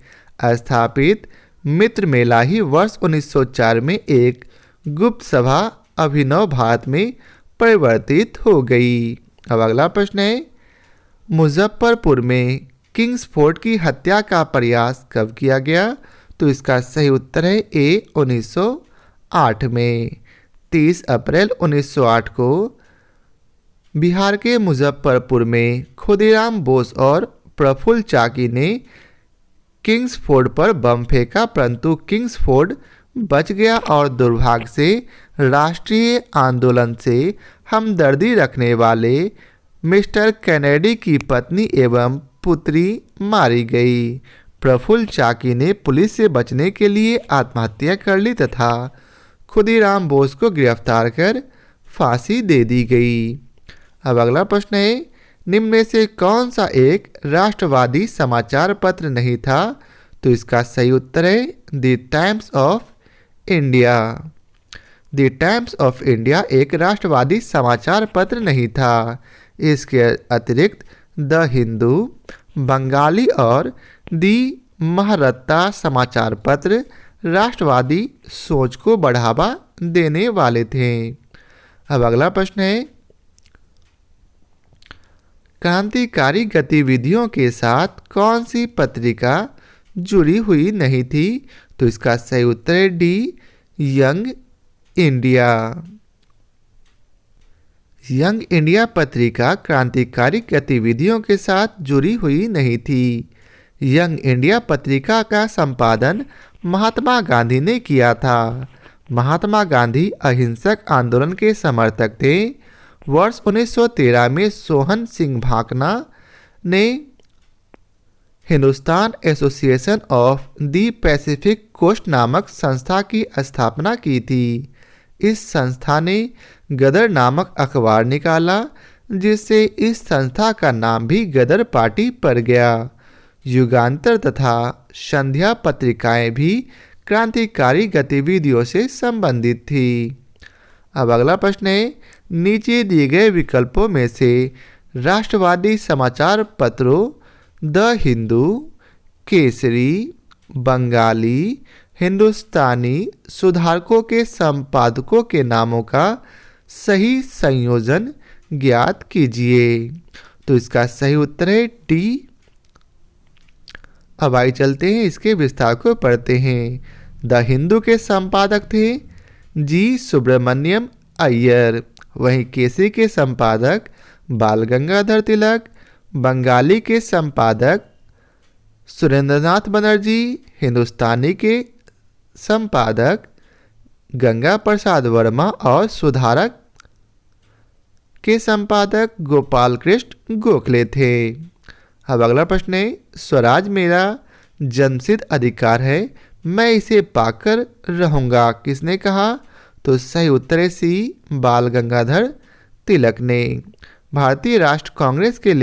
स्थापित मित्र मेला ही वर्ष 1904 में एक गुप्त सभा अभिनव भारत में परिवर्तित हो गई। अब अगला प्रश्न है, मुजफ्फरपुर में किंग्स फोर्ट की हत्या का प्रयास कब किया गया? तो इसका सही उत्तर है ए 1908 में। 30 अप्रैल 1908 को बिहार के मुजफ्फरपुर में खुदीराम बोस और प्रफुल्ल चाकी ने किंग्स फोर्ट पर बम फेंका, परंतु किंग्स फोर्ट बच गया और दुर्भाग्य से राष्ट्रीय आंदोलन से हमदर्दी रखने वाले मिस्टर कैनेडी की पत्नी एवं पुत्री मारी गई। प्रफुल्ल चाकी ने पुलिस से बचने के लिए आत्महत्या कर ली तथा खुदीराम बोस को गिरफ्तार कर फांसी दे दी गई। अब अगला प्रश्न है, निम्न में से कौन सा एक राष्ट्रवादी समाचार पत्र नहीं था? तो इसका सही उत्तर है the times of India. The times of India एक राष्ट्रवादी समाचार पत्र नहीं था। इसके अतिरिक्त द हिंदू, बंगाली और दी महारत्ता समाचार पत्र राष्ट्रवादी सोच को बढ़ावा देने वाले थे। अब अगला प्रश्न है, क्रांतिकारी गतिविधियों के साथ कौन सी पत्रिका जुड़ी हुई नहीं थी? तो इसका सही उत्तर है D, young India. Young India पत्रिका क्रांतिकारी गतिविधियों के साथ जुड़ी हुई नहीं थी। यंग इंडिया पत्रिका का संपादन महात्मा गांधी ने किया था। महात्मा गांधी अहिंसक आंदोलन के समर्थक थे। वर्ष 1913 में सोहन सिंह भाकना ने Hindustan Association of the Pacific Coast नामक संस्था की स्थापना की थी। इस संस्था ने गदर नामक अखबार निकाला, जिससे इस संस्था का नाम भी गदर पार्टी पड़ गया। युगांतर तथा संध्या पत्रिकाएं भी क्रांतिकारी गतिविधियों से संबंधित थी। अब अगला प्रश्न है, नीचे दिए गए विकल्पों में से राष्ट्रवादी समाचार पत्रों द हिंदू, केसरी, बंगाली, हिंदुस्तानी सुधारकों के संपादकों के नामों का सही संयोजन ज्ञात कीजिए। तो इसका सही उत्तर है डी। अब आइए चलते हैं इसके विस्तार को पढ़ते हैं। द हिंदू के संपादक थे जी सुब्रमण्यम अय्यर। वहीं केसरी के संपादक बाल गंगाधर तिलक। बंगाली के संपादक सुरेंद्रनाथ बनर्जी। हिंदुस्तानी के संपादक गंगा प्रसाद वर्मा और सुधारक के संपादक गोपाल कृष्ण गोखले थे। अब अगला प्रश्न है, स्वराज मेरा जन्मसिद्ध अधिकार है, मैं इसे पाकर रहूंगा, किसने कहा? तो सही उत्तर है सी, बाल गंगाधर तिलक ने। भारतीय राष्ट्र कांग्रेस के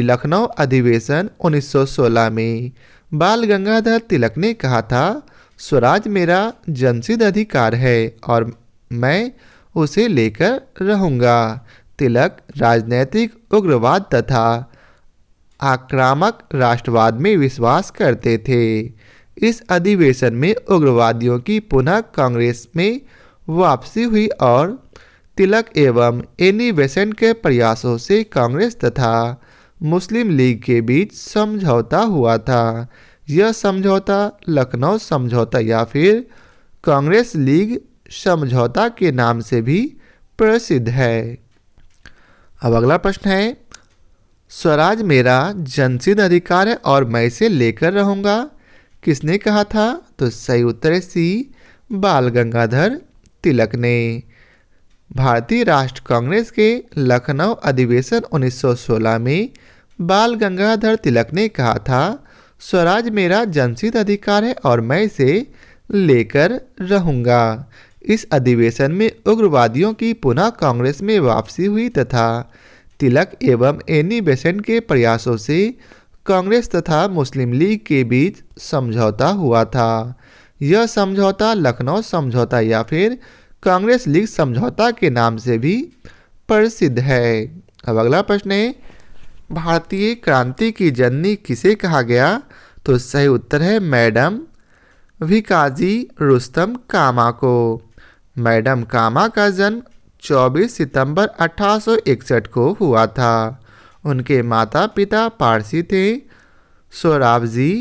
लखनऊ अधिवेशन 1916 में बाल गंगाधर तिलक ने कहा था, स्वराज मेरा जन्मसिद्ध अधिकार है और मैं उसे लेकर रहूंगा। तिलक राजनैतिक उग्रवाद तथा आक्रामक राष्ट्रवाद में विश्वास करते थे। इस अधिवेशन में उग्रवादियों की पुनः कांग्रेस में वापसी हुई और तिलक एवं एनी बेसेंट के प्रयासों से कांग्रेस तथा मुस्लिम लीग के बीच समझौता हुआ था। यह समझौता लखनऊ समझौता या फिर कांग्रेस लीग समझौता के नाम से भी प्रसिद्ध है। अब अगला प्रश्न है, स्वराज मेरा जन्मसिद्ध अधिकार है और मैं इसे लेकर रहूंगा, किसने कहा था? तो सही उत्तर है सी, बाल गंगाधर तिलक ने। भारतीय राष्ट्र कांग्रेस के लखनऊ अधिवेशन 1916 में बाल गंगाधर तिलक ने कहा था, स्वराज मेरा जन्मसिद्ध अधिकार है और मैं इसे लेकर रहूंगा। इस अधिवेशन में उग्रवादियों की पुनः कांग्रेस में वापसी हुई तथा तिलक एवं एनी बेसेंट के प्रयासों से कांग्रेस तथा मुस्लिम लीग के बीच समझौता हुआ था। यह समझौता लखनऊ समझौता या फिर कांग्रेस लीग समझौता के नाम से भी प्रसिद्ध है। अब अगला प्रश्न है, भारतीय क्रांति की जननी किसे कहा गया? तो सही उत्तर है मैडम भिकाजी रुस्तम कामा को। मैडम कामा का जन्म 24 सितंबर 1861 को हुआ था। उनके माता पिता पारसी थे। सोहराबजी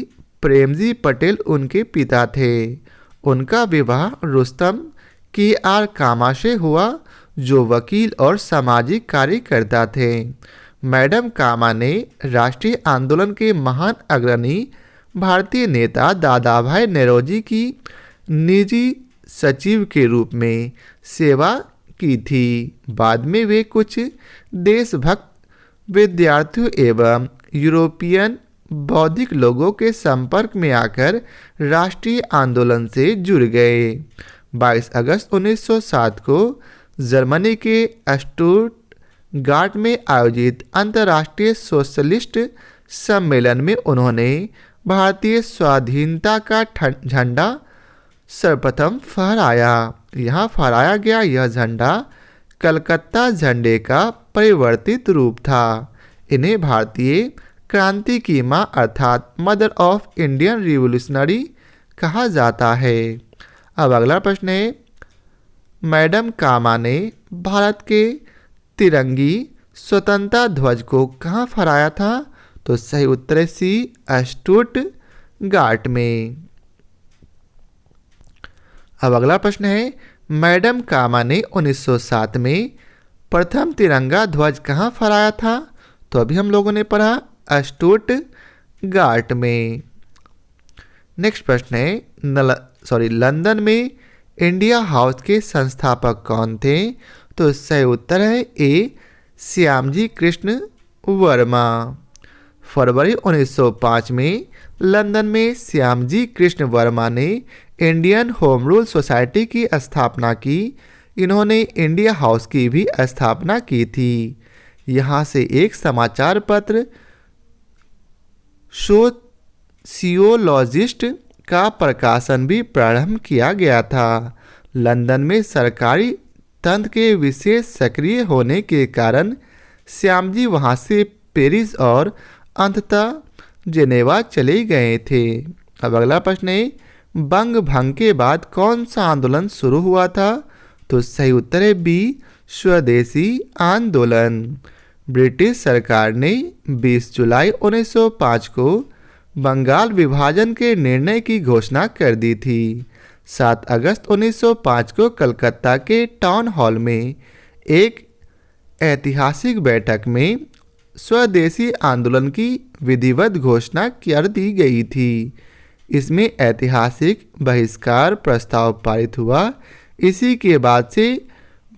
प्रेमजी पटेल उनके पिता थे। उनका विवाह रुस्तम की आर कामा से हुआ, जो वकील और सामाजिक कार्यकर्ता थे। मैडम कामा ने राष्ट्रीय आंदोलन के महान अग्रणी भारतीय नेता दादा भाई नौरोजी की निजी सचिव के रूप में सेवा की थी। बाद में वे कुछ देशभक्त विद्यार्थियों एवं यूरोपियन बौद्धिक लोगों के संपर्क में आकर राष्ट्रीय आंदोलन से जुड़ गए। 22 अगस्त 1907 को जर्मनी के स्टुटगार्ट में आयोजित अंतर्राष्ट्रीय सोशलिस्ट सम्मेलन में उन्होंने भारतीय स्वाधीनता का झंडा सर्वप्रथम फहराया। यहाँ फहराया गया यह झंडा कलकत्ता झंडे का परिवर्तित रूप था। इन्हें भारतीय क्रांति की मां अर्थात मदर ऑफ इंडियन रिवॉल्यूशनरी कहा जाता है। अब अगला प्रश्न है, मैडम कामा ने भारत के तिरंगी स्वतंत्रता ध्वज को कहाँ फहराया था? तो सही उत्तर है सी, स्टुटगार्ट में। अब अगला प्रश्न है, मैडम कामा ने 1907 में प्रथम तिरंगा ध्वज कहाँ फहराया था? तो अभी हम लोगों ने पढ़ा स्टुटगार्ट में। नेक्स्ट प्रश्न है, लंदन में इंडिया हाउस के संस्थापक कौन थे? तो सही उत्तर है ए, श्यामजी कृष्ण वर्मा। फरवरी 1905 में लंदन में श्यामजी कृष्ण वर्मा ने इंडियन होम रूल सोसाइटी की स्थापना की। इन्होंने इंडिया हाउस की भी स्थापना की थी। यहाँ से एक समाचार पत्र सोशियोलॉजिस्ट का प्रकाशन भी प्रारंभ किया गया था। लंदन में सरकारी तंत्र के विशेष सक्रिय होने के कारण श्यामजी वहां से पेरिस और अंततः जेनेवा चले गए थे। अब अगला प्रश्न है, बंग भंग के बाद कौन सा आंदोलन शुरू हुआ था? तो सही उत्तर है बी, स्वदेशी आंदोलन। ब्रिटिश सरकार ने 20 जुलाई 1905 को बंगाल विभाजन के निर्णय की घोषणा कर दी थी। 7 अगस्त 1905 को कलकत्ता के टाउन हॉल में एक ऐतिहासिक बैठक में स्वदेशी आंदोलन की विधिवत घोषणा कर दी गई थी। इसमें ऐतिहासिक बहिष्कार प्रस्ताव पारित हुआ। इसी के बाद से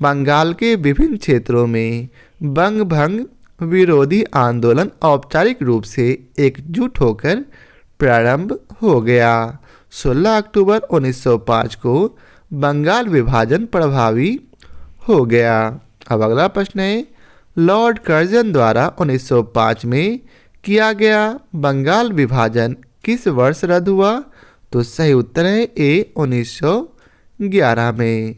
बंगाल के विभिन्न क्षेत्रों में बंग भंग विरोधी आंदोलन औपचारिक रूप से एकजुट होकर प्रारंभ हो गया। 16 अक्टूबर 1905 को बंगाल विभाजन प्रभावी हो गया। अब अगला प्रश्न है, लॉर्ड कर्जन द्वारा 1905 में किया गया बंगाल विभाजन किस वर्ष रद्द हुआ? तो सही उत्तर है ए, 1911 में।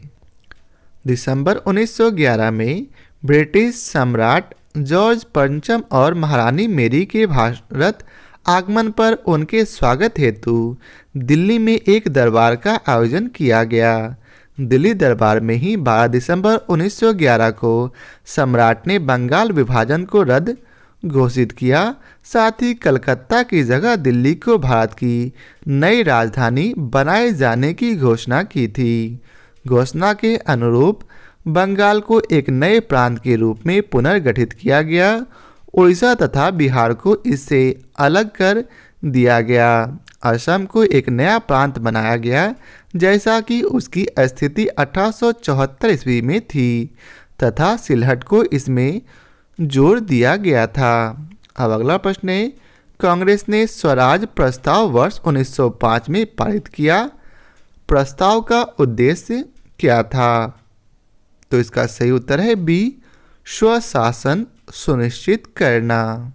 दिसंबर 1911 में ब्रिटिश सम्राट जॉर्ज पंचम और महारानी मेरी के भारत आगमन पर उनके स्वागत हेतु दिल्ली में एक दरबार का आयोजन किया गया। दिल्ली दरबार में ही 12 दिसंबर 1911 को सम्राट ने बंगाल विभाजन को रद्द घोषित किया। साथ ही कलकत्ता की जगह दिल्ली को भारत की नई राजधानी बनाए जाने की घोषणा की थी। घोषणा के अनुरूप बंगाल को एक नए प्रांत के रूप में पुनर्गठित किया गया। उड़ीसा तथा बिहार को इससे अलग कर दिया गया। असम को एक नया प्रांत बनाया गया, जैसा कि उसकी स्थिति 1874 ईस्वी में थी, तथा सिलहट को इसमें जोड़ दिया गया था। अब अगला प्रश्न है, कांग्रेस ने स्वराज प्रस्ताव वर्ष 1905 में पारित किया। प्रस्ताव का उद्देश्य क्या था? तो इसका सही उत्तर है बी, स्वशासन सुनिश्चित करना।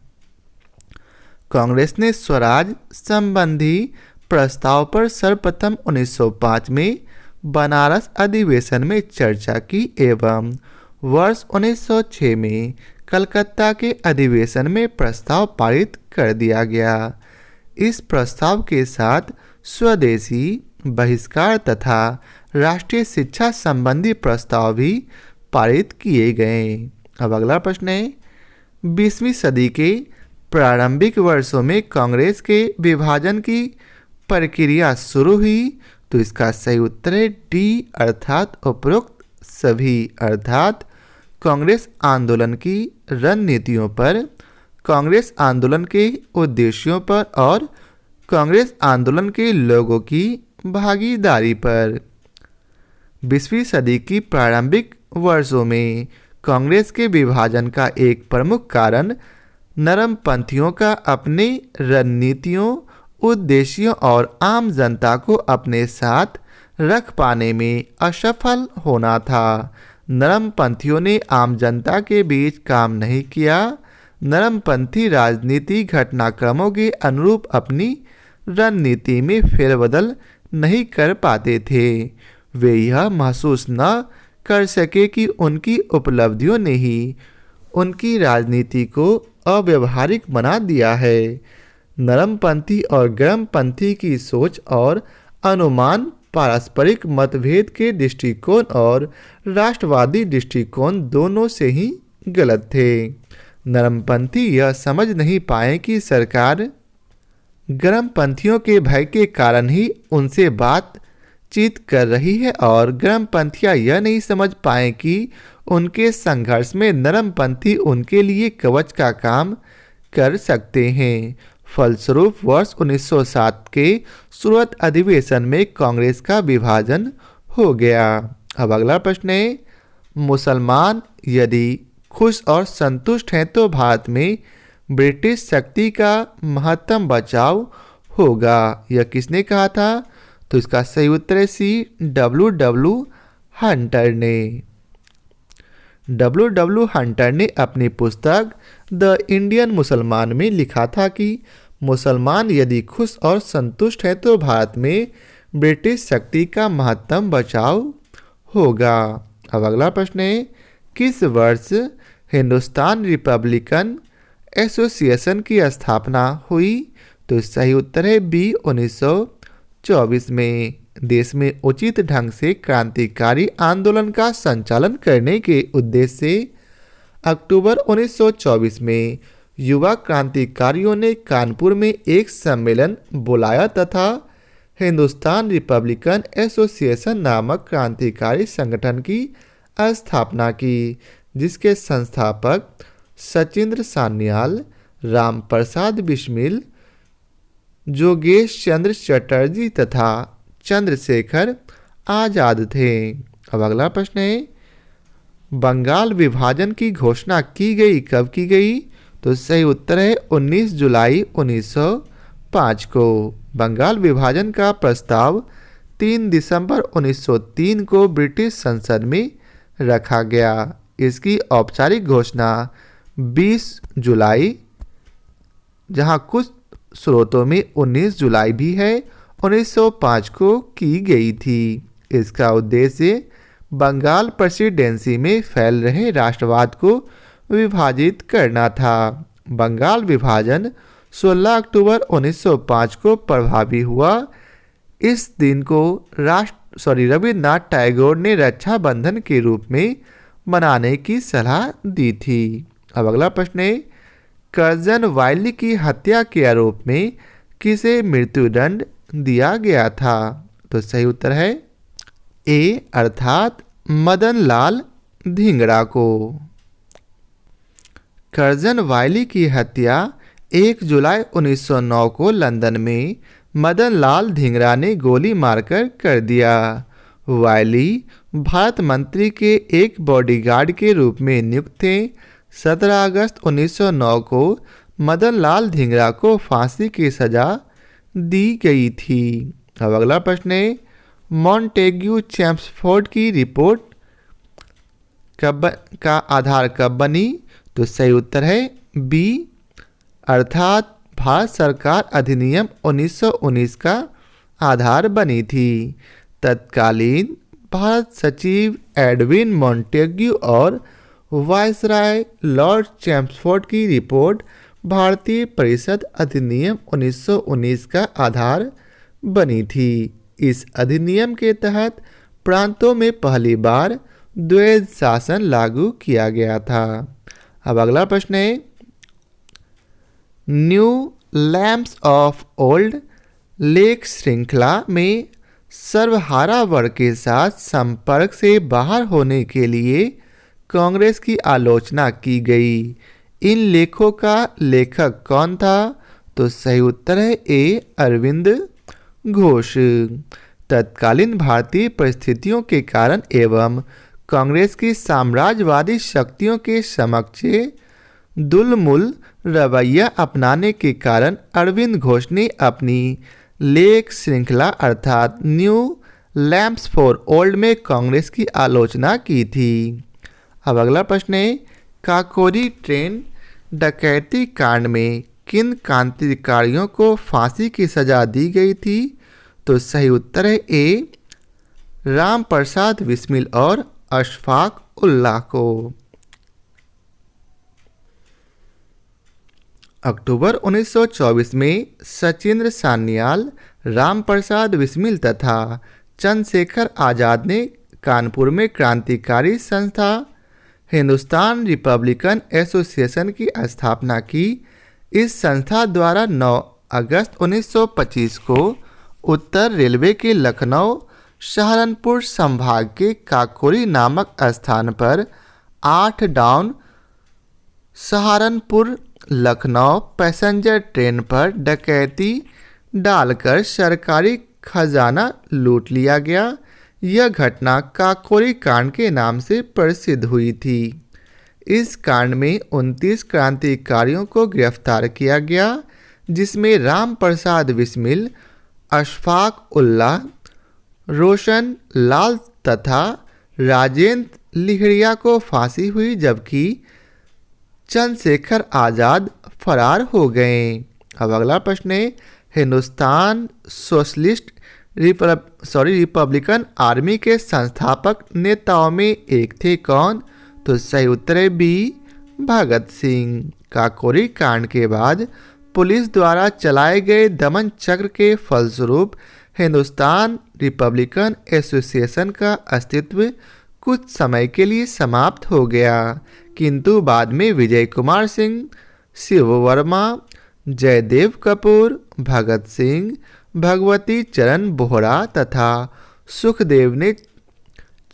कांग्रेस ने स्वराज संबंधी प्रस्ताव पर सर्वप्रथम 1905 में बनारस अधिवेशन में चर्चा की एवं वर्ष 1906 में कलकत्ता के अधिवेशन में प्रस्ताव पारित कर दिया गया। इस प्रस्ताव के साथ स्वदेशी बहिष्कार तथा राष्ट्रीय शिक्षा संबंधी प्रस्ताव भी पारित किए गए। अब अगला प्रश्न है, 20वीं सदी के प्रारंभिक वर्षों में कांग्रेस के विभाजन की प्रक्रिया शुरू हुई। तो इसका सही उत्तर है डी, अर्थात उपरोक्त सभी, अर्थात कांग्रेस आंदोलन की रणनीतियों पर, कांग्रेस आंदोलन के उद्देश्यों पर और कांग्रेस आंदोलन के लोगों की भागीदारी पर। 20वीं सदी की प्रारंभिक वर्षों में कांग्रेस के विभाजन का एक प्रमुख कारण नरमपंथियों का अपने रणनीतियों, उद्देश्यों और आम जनता को अपने साथ रख पाने में असफल होना था। नरमपंथियों ने आम जनता के बीच काम नहीं किया। नरमपंथी राजनीति घटनाक्रमों के अनुरूप अपनी रणनीति में फेरबदल नहीं कर पाते थे। वे यह महसूस न कर सके कि उनकी उपलब्धियों ने ही उनकी राजनीति को अव्यवहारिक बना दिया है। नरमपंथी और गर्मपंथी की सोच और अनुमान पारस्परिक मतभेद के दृष्टिकोण और राष्ट्रवादी दृष्टिकोण दोनों से ही गलत थे। नरमपंथी यह समझ नहीं पाए कि सरकार गर्मपंथियों के भय के कारण ही उनसे बातचीत कर रही है और गर्मपंथियां यह नहीं समझ पाए कि उनके संघर्ष में नरमपंथी उनके लिए कवच का काम कर सकते हैं। फलस्वरूप वर्ष 1907 के सूरत अधिवेशन में कांग्रेस का विभाजन हो गया। अब अगला प्रश्न है, मुसलमान यदि खुश और संतुष्ट हैं तो भारत में ब्रिटिश शक्ति का महत्तम बचाव होगा। यह किसने कहा था? तो इसका सही उत्तर है सी, डब्ल्यू हंटर ने। डब्ल्यू हंटर ने अपनी पुस्तक द इंडियन मुसलमान में लिखा था कि मुसलमान यदि खुश और संतुष्ट है तो भारत में ब्रिटिश शक्ति का महत्तम बचाव होगा। अब अगला प्रश्न है, किस वर्ष हिंदुस्तान रिपब्लिकन एसोसिएशन की स्थापना हुई? तो सही उत्तर है बी, 1924 में। देश में उचित ढंग से क्रांतिकारी आंदोलन का संचालन करने के उद्देश्य से अक्टूबर 1924 में युवा क्रांतिकारियों ने कानपुर में एक सम्मेलन बुलाया तथा हिंदुस्तान रिपब्लिकन एसोसिएशन नामक क्रांतिकारी संगठन की स्थापना की, जिसके संस्थापक सचिंद्र सान्याल, राम प्रसाद बिस्मिल, जोगेश चंद्र चटर्जी तथा चंद्रशेखर आजाद थे। अब अगला प्रश्न है, बंगाल विभाजन की घोषणा की गई कब की गई? तो सही उत्तर है 19 जुलाई 1905 को। बंगाल विभाजन का प्रस्ताव 3 दिसंबर 1903 को ब्रिटिश संसद में रखा गया। इसकी औपचारिक घोषणा 20 जुलाई, जहां कुछ स्रोतों में 19 जुलाई भी है, 1905 को की गई थी। इसका उद्देश्य बंगाल प्रेसिडेंसी में फैल रहे राष्ट्रवाद को विभाजित करना था। बंगाल विभाजन 16 अक्टूबर 1905 को प्रभावी हुआ। इस दिन को रविन्द्रनाथ टैगोर ने रक्षाबंधन के रूप में मनाने की सलाह दी थी। अब अगला प्रश्न है, कर्जन वायली की हत्या के आरोप में किसे मृत्युदंड दिया गया था? तो सही उत्तर है ए अर्थात मदन लाल धिंगड़ा को। कर्जन वायली की हत्या 1 जुलाई 1909 को लंदन में मदन लाल धिंगड़ा ने गोली मारकर कर दिया। वायली भारत मंत्री के एक बॉडीगार्ड के रूप में नियुक्त थे। 17 अगस्त 1909 को मदन लाल धिंगड़ा को फांसी की सजा दी गई थी। अब अगला प्रश्न है, मॉन्टेग्यू चैम्सफोर्ड की रिपोर्ट का आधार कब बनी? तो सही उत्तर है बी अर्थात भारत सरकार अधिनियम 1919 का आधार बनी थी। तत्कालीन भारत सचिव एडविन मॉन्टेग्यू और वायसराय लॉर्ड चैम्सफोर्ड की रिपोर्ट भारतीय परिषद अधिनियम 1919 का आधार बनी थी। इस अधिनियम के तहत प्रांतों में पहली बार द्वैध शासन लागू किया गया था। अब अगला प्रश्न है, new lamps of old lake श्रृंखला में सर्वहारा वर्ग के साथ संपर्क से बाहर होने के लिए कांग्रेस की आलोचना की गई। इन लेखों का लेखक कौन था? तो सही उत्तर है ए अरविंद घोष। तत्कालीन भारतीय परिस्थितियों के कारण एवं कांग्रेस की साम्राज्यवादी शक्तियों के समक्ष दुलमुल रवैया अपनाने के कारण अरविंद घोष ने अपनी लेख श्रृंखला अर्थात न्यू लैम्प्स फॉर ओल्ड में कांग्रेस की आलोचना की थी। अब अगला प्रश्न है, काकोरी ट्रेन डकैती कांड में किन क्रांतिकारियों को फांसी की सजा दी गई थी? तो सही उत्तर है ए राम प्रसाद बिस्मिल और अशफाक उल्लाह को। अक्टूबर 1924 में सचिंद्र सान्याल, राम प्रसाद बिस्मिल तथा चंद्रशेखर आजाद ने कानपुर में क्रांतिकारी संस्था हिंदुस्तान रिपब्लिकन एसोसिएशन की स्थापना की। इस संस्था द्वारा 9 अगस्त 1925 को उत्तर रेलवे के लखनऊ सहारनपुर संभाग के काकोरी नामक स्थान पर 8 down Saharanpur Lucknow passenger train पर डकैती डालकर सरकारी खजाना लूट लिया गया। यह घटना काकोरी कांड के नाम से प्रसिद्ध हुई थी। इस कांड में 29 क्रांतिकारियों को गिरफ्तार किया गया, जिसमें राम प्रसाद बिस्मिल, अशफाक उल्लाह, रोशन लाल तथा राजेंद्र लिहड़िया को फांसी हुई, जबकि चंद्रशेखर आज़ाद फरार हो गए। अब अगला प्रश्न है, हिंदुस्तान सोशलिस्ट रिपब्लिकन आर्मी के संस्थापक नेताओं में एक थे कौन? तो सही उत्तर है बी, भगत सिंह। काकोरी कांड के बाद पुलिस द्वारा चलाए गए दमन चक्र के फलस्वरूप हिंदुस्तान रिपब्लिकन एसोसिएशन का अस्तित्व कुछ समय के लिए समाप्त हो गया, किंतु बाद में विजय कुमार सिंह, शिव वर्मा, जयदेव कपूर, भगत सिंह, भगवती चरण बोहरा तथा सुखदेव ने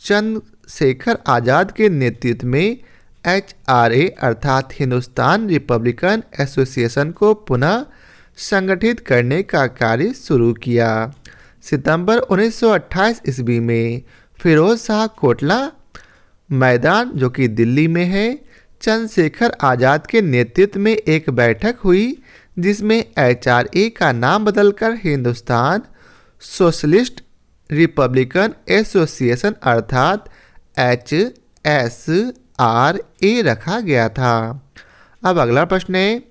चंद्रशेखर आज़ाद के नेतृत्व में HRA अर्थात हिंदुस्तान रिपब्लिकन एसोसिएशन को पुनः संगठित करने का कार्य शुरू किया। सितंबर 1928 ईस्वी में फिरोज शाह कोटला मैदान, जो कि दिल्ली में है, चंद्रशेखर आज़ाद के नेतृत्व में एक बैठक हुई, जिसमें HRA का नाम बदलकर हिंदुस्तान सोशलिस्ट रिपब्लिकन एसोसिएशन अर्थात HSRA रखा गया था। अब अगला प्रश्न है,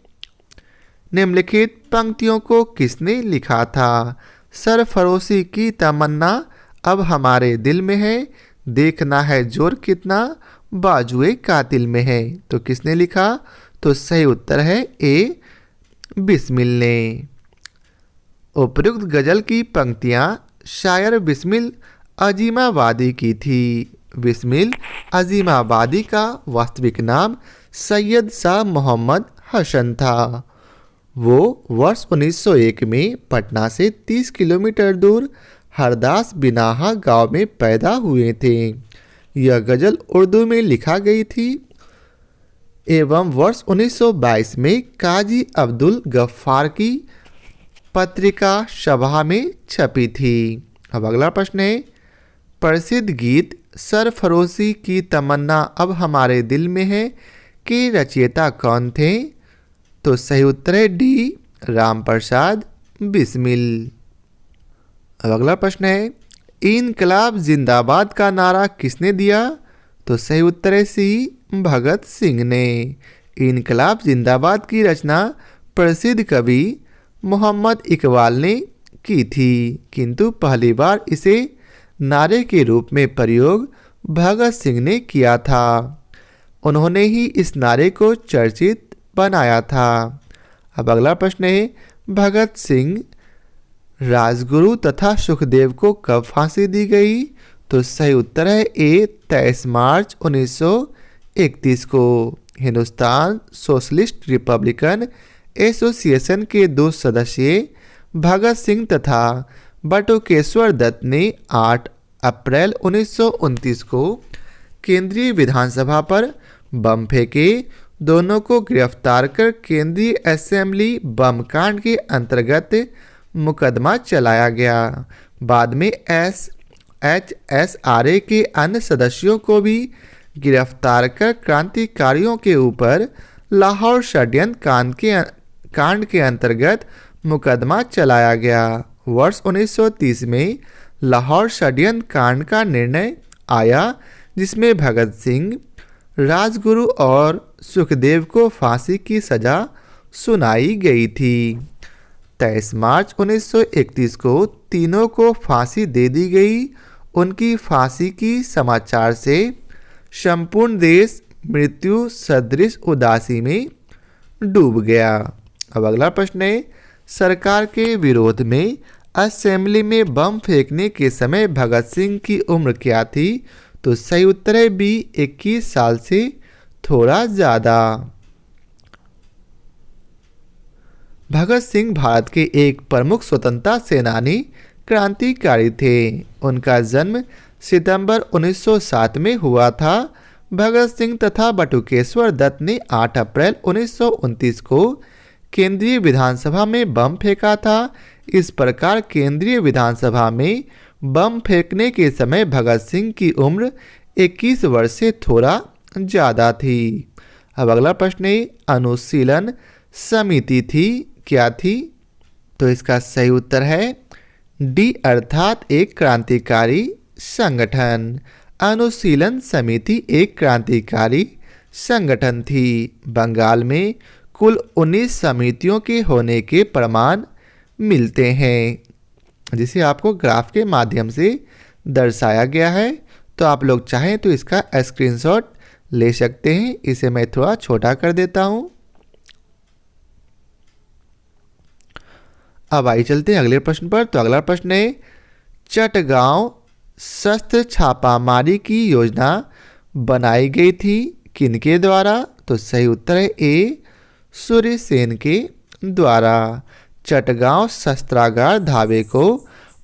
निम्नलिखित पंक्तियों को किसने लिखा था? सरफरोशी की तमन्ना अब हमारे दिल में है, देखना है जोर कितना बाजुए कातिल में है। तो किसने लिखा? तो सही उत्तर है ए, बिस्मिल ने। उपयुक्त गजल की पंक्तियां शायर बिस्मिल अजीमाबादी की थी। बिस्मिल अजीमाबादी का वास्तविक नाम सैयद शाह मोहम्मद हसन था। वो वर्ष 1901 में पटना से 30 किलोमीटर दूर हरदास बिनाहा गांव में पैदा हुए थे। यह गज़ल उर्दू में लिखा गई थी एवं वर्ष 1922 में काजी अब्दुल गफ्फार की पत्रिका सभा में छपी थी। अब अगला प्रश्न है, प्रसिद्ध गीत सरफरोशी की तमन्ना अब हमारे दिल में है के रचयिता कौन थे? तो सही उत्तर है डी, राम प्रसाद बिस्मिल। अब अगला प्रश्न है, इनकलाब जिंदाबाद का नारा किसने दिया? तो सही उत्तर है सी, भगत सिंह ने। इनकलाब जिंदाबाद की रचना प्रसिद्ध कवि मोहम्मद इकबाल ने की थी, किंतु पहली बार इसे नारे के रूप में प्रयोग भगत सिंह ने किया था। उन्होंने ही इस नारे को चर्चित बनाया था। अब अगला प्रश्न है, भगत सिंह, राजगुरु तथा सुखदेव को कब फांसी दी गई? तो सही उत्तर है ए, 23 मार्च 1931 को। हिंदुस्तान सोशलिस्ट रिपब्लिकन एसोसिएशन के 2 सदस्य भगत सिंह तथा बटुकेश्वर दत्त ने 8 अप्रैल 1929 को केंद्रीय विधानसभा पर बम फेंके। दोनों को गिरफ्तार कर केंद्रीय असेंबली बम कांड के अंतर्गत मुकदमा चलाया गया। बाद में HSRA के अन्य सदस्यों को भी गिरफ्तार कर क्रांतिकारियों के ऊपर लाहौर षड्यंत्र कांड के अंतर्गत मुकदमा चलाया गया। वर्ष 1930 में लाहौर षड्यंत्र कांड का निर्णय आया, जिसमें भगत सिंह, राजगुरु और सुखदेव को फांसी की सजा सुनाई गई थी। 23 मार्च 1931 को तीनों को फांसी दे दी गई। उनकी फांसी की समाचार से संपूर्ण देश मृत्यु सदृश उदासी में डूब गया। अब अगला प्रश्न है, सरकार के विरोध में असेंबली में बम फेंकने के समय भगत सिंह की उम्र क्या थी? तो सही उत्तर है बी 21 साल से थोड़ा ज़्यादा। भगत सिंह भारत के एक प्रमुख स्वतंत्रता सेनानी क्रांतिकारी थे। उनका जन्म सितंबर 1907 में हुआ था। भगत सिंह तथा बटुकेश्वर दत्त ने 8 अप्रैल 1929 को केंद्रीय विधानसभा में बम फेंका था। इस प्रकार केंद्रीय विधानसभा में बम फेंकने के समय भगत सिंह की उम्र 21 वर्ष से थोड़ा ज़्यादा थी। अब अगला प्रश्न है, अनुशीलन समिति थी क्या थी? तो इसका सही उत्तर है डी अर्थात एक क्रांतिकारी संगठन। अनुशीलन समिति एक क्रांतिकारी संगठन थी। बंगाल में कुल 19 समितियों के होने के प्रमाण मिलते हैं, जिसे आपको ग्राफ के माध्यम से दर्शाया गया है। तो आप लोग चाहें तो इसका स्क्रीनशॉट ले सकते हैं। इसे मैं थोड़ा छोटा कर देता हूं। अब आइए चलते हैं अगले प्रश्न पर। तो अगला प्रश्न है, चटगांव शस्त्र छापामारी की योजना बनाई गई थी किनके द्वारा? तो सही उत्तर है ए सूर्यसेन के द्वारा। चटगांव शस्त्रागार धावे को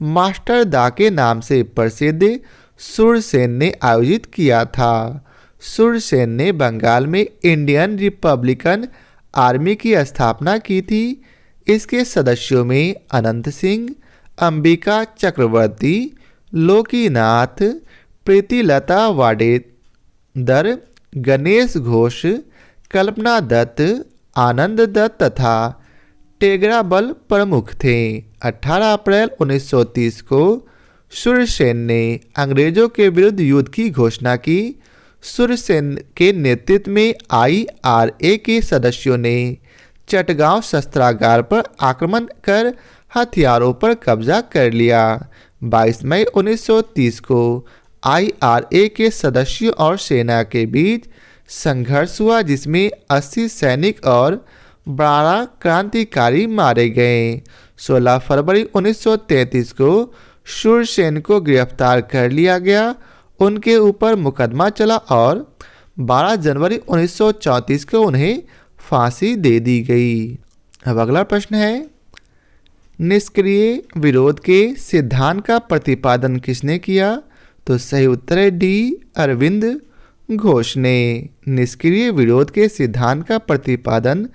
मास्टर दा के नाम से प्रसिद्ध सूरसेन ने आयोजित किया था। सूरसेन ने बंगाल में इंडियन रिपब्लिकन आर्मी की स्थापना की थी। इसके सदस्यों में अनंत सिंह, अंबिका चक्रवर्ती, लोकीनाथ, प्रीतिलता वाडेकर, गणेश घोष, कल्पना दत्त, आनंद दत्त तथा टेगराबल प्रमुख थे। 18 अप्रैल 1930 को सूरसेन ने अंग्रेजों के विरुद्ध युद्ध की घोषणा की। सूरसेन के नेतृत्व में IRA के सदस्यों ने चटगांव शस्त्रागार पर आक्रमण कर हथियारों पर कब्जा कर लिया। 22 मई 1930 को IRA के सदस्यों और सेना के बीच संघर्ष हुआ, जिसमें 80 सैनिक और 12 क्रांतिकारी मारे गए। 16 फरवरी 1933 को सूरसेन को गिरफ्तार कर लिया गया। उनके ऊपर मुकदमा चला और 12 जनवरी 1934 को उन्हें फांसी दे दी गई। अब अगला प्रश्न है, निष्क्रिय विरोध के सिद्धांत का प्रतिपादन किसने किया? तो सही उत्तर है डी अरविंद घोष ने। निष्क्रिय विरोध के सिद्धांत का प्रतिपादन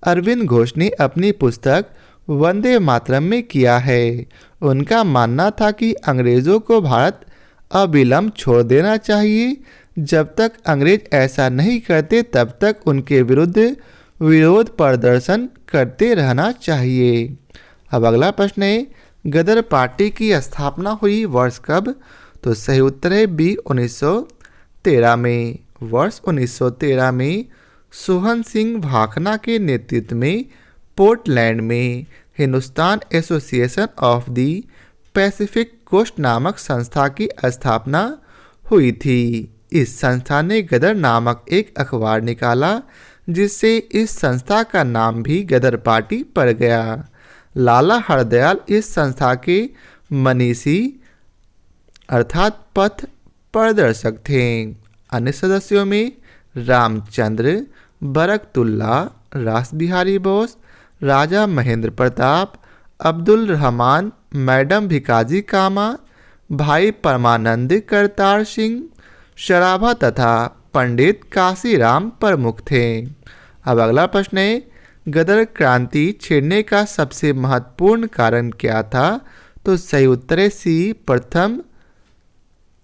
अरविंद घोष ने अपनी पुस्तक वंदे मातरम में किया है। उनका मानना था कि अंग्रेजों को भारत अविलंब छोड़ देना चाहिए। जब तक अंग्रेज ऐसा नहीं करते तब तक उनके विरुद्ध विरोध प्रदर्शन करते रहना चाहिए। अब अगला प्रश्न है, गदर पार्टी की स्थापना हुई वर्ष कब? तो सही उत्तर है बी 1913 में। वर्ष 1913 में सोहन सिंह भाखना के नेतृत्व में पोर्टलैंड में Hindustan Association of the Pacific Coast नामक संस्था की स्थापना हुई थी। इस संस्था ने गदर नामक एक अखबार निकाला, जिससे इस संस्था का नाम भी गदर पार्टी पड़ गया। लाला हरदयाल इस संस्था के मनीषी अर्थात पथ प्रदर्शक थे। अन्य सदस्यों में रामचंद्र, बरकतुल्ला, रास बिहारी बोस, राजा महेंद्र प्रताप, अब्दुल रहमान, मैडम भिकाजी कामा, भाई परमानंद करतार सिंह सराभा तथा पंडित काशीराम प्रमुख थे। अब अगला प्रश्न है, गदर क्रांति छिड़ने का सबसे महत्वपूर्ण कारण क्या था? तो सही उत्तर है सी प्रथम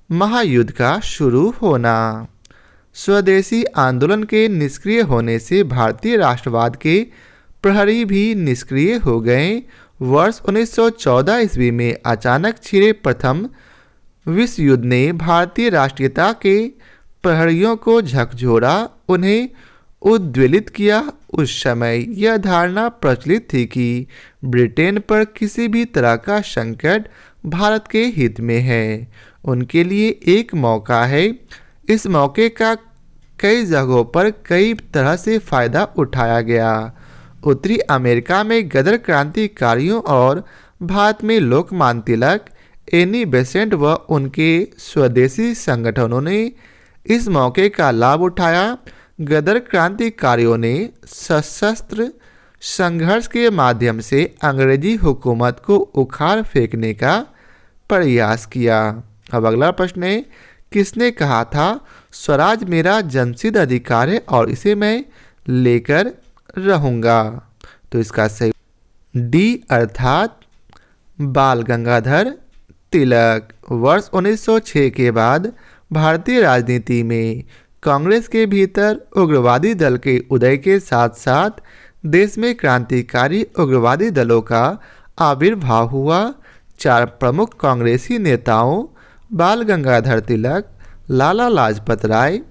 महायुद्ध का शुरू होना। स्वदेशी आंदोलन के निष्क्रिय होने से भारतीय राष्ट्रवाद के प्रहरी भी निष्क्रिय हो गए। वर्ष 1914 ईस्वी में अचानक छिड़े प्रथम विश्व युद्ध ने भारतीय राष्ट्रीयता के प्रहरियों को झकझोरा, उन्हें उद्वेलित किया। उस समय यह धारणा प्रचलित थी कि ब्रिटेन पर किसी भी तरह का संकट भारत के हित में है। उनके लिए एक मौका है। इस मौके का कई जगहों पर कई तरह से फायदा उठाया गया। उत्तरी अमेरिका में गदर क्रांतिकारियों और भारत में लोकमान्य तिलक एनी बेसेंट व उनके स्वदेशी संगठनों ने इस मौके का लाभ उठाया। गदर क्रांतिकारियों ने सशस्त्र संघर्ष के माध्यम से अंग्रेजी हुकूमत को उखाड़ फेंकने का प्रयास किया। अब अगला प्रश्न है, किसने कहा था स्वराज मेरा जन्मसिद्ध अधिकार है और इसे मैं लेकर रहूँगा? तो इसका सही डी अर्थात बाल गंगाधर तिलक। वर्ष 1906 के बाद भारतीय राजनीति में कांग्रेस के भीतर उग्रवादी दल के उदय के साथ साथ देश में क्रांतिकारी उग्रवादी दलों का आविर्भाव हुआ। 4 प्रमुख कांग्रेसी नेताओं बाल गंगाधर तिलक, लाला लाजपत राय,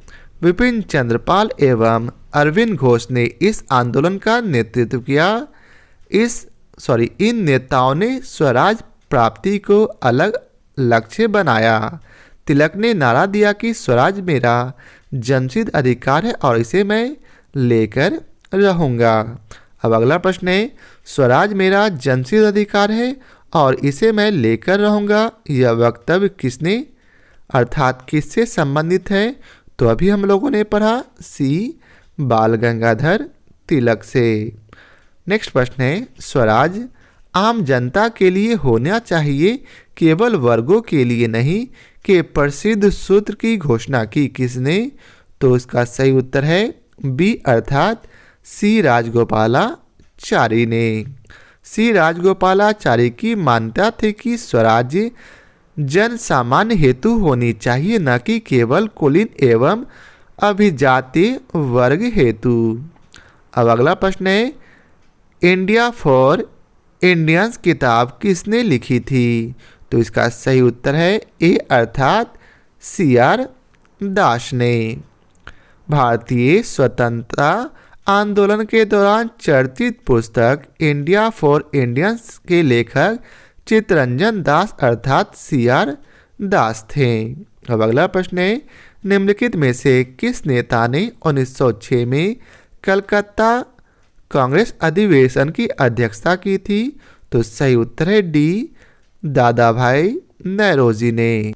विपिन चंद्र पाल एवं अरविंद घोष ने इस आंदोलन का नेतृत्व किया। इन नेताओं ने स्वराज प्राप्ति को अलग लक्ष्य बनाया। तिलक ने नारा दिया कि स्वराज मेरा जन्मसिद्ध अधिकार है और इसे मैं लेकर रहूँगा। अब अगला प्रश्न है, स्वराज मेरा जन्मसिद्ध अधिकार है और इसे मैं लेकर रहूँगा, यह वक्तव्य किसने अर्थात किससे संबंधित है? तो अभी हम लोगों ने पढ़ा सी बाल गंगाधर तिलक से। नेक्स्ट प्रश्न है, स्वराज आम जनता के लिए होना चाहिए केवल वर्गों के लिए नहीं के प्रसिद्ध सूत्र की घोषणा की किसने? तो इसका सही उत्तर है बी अर्थात सी राजगोपालाचारी ने। सी राजगोपालाचारी की मान्यता थी कि स्वराज्य जन सामान्य हेतु होनी चाहिए, न कि केवल कुलीन एवं अभिजातीय वर्ग हेतु। अब अगला प्रश्न है, इंडिया फॉर इंडियंस किताब किसने लिखी थी? तो इसका सही उत्तर है ए अर्थात CR दास ने। भारतीय स्वतंत्रता आंदोलन के दौरान चर्चित पुस्तक इंडिया फॉर इंडियंस के लेखक चित्तरंजन दास अर्थात CR दास थे। अब अगला प्रश्न है, निम्नलिखित में से किस नेता ने 1906 में कलकत्ता कांग्रेस अधिवेशन की अध्यक्षता की थी? तो सही उत्तर है डी दादा भाई नौरोजी ने।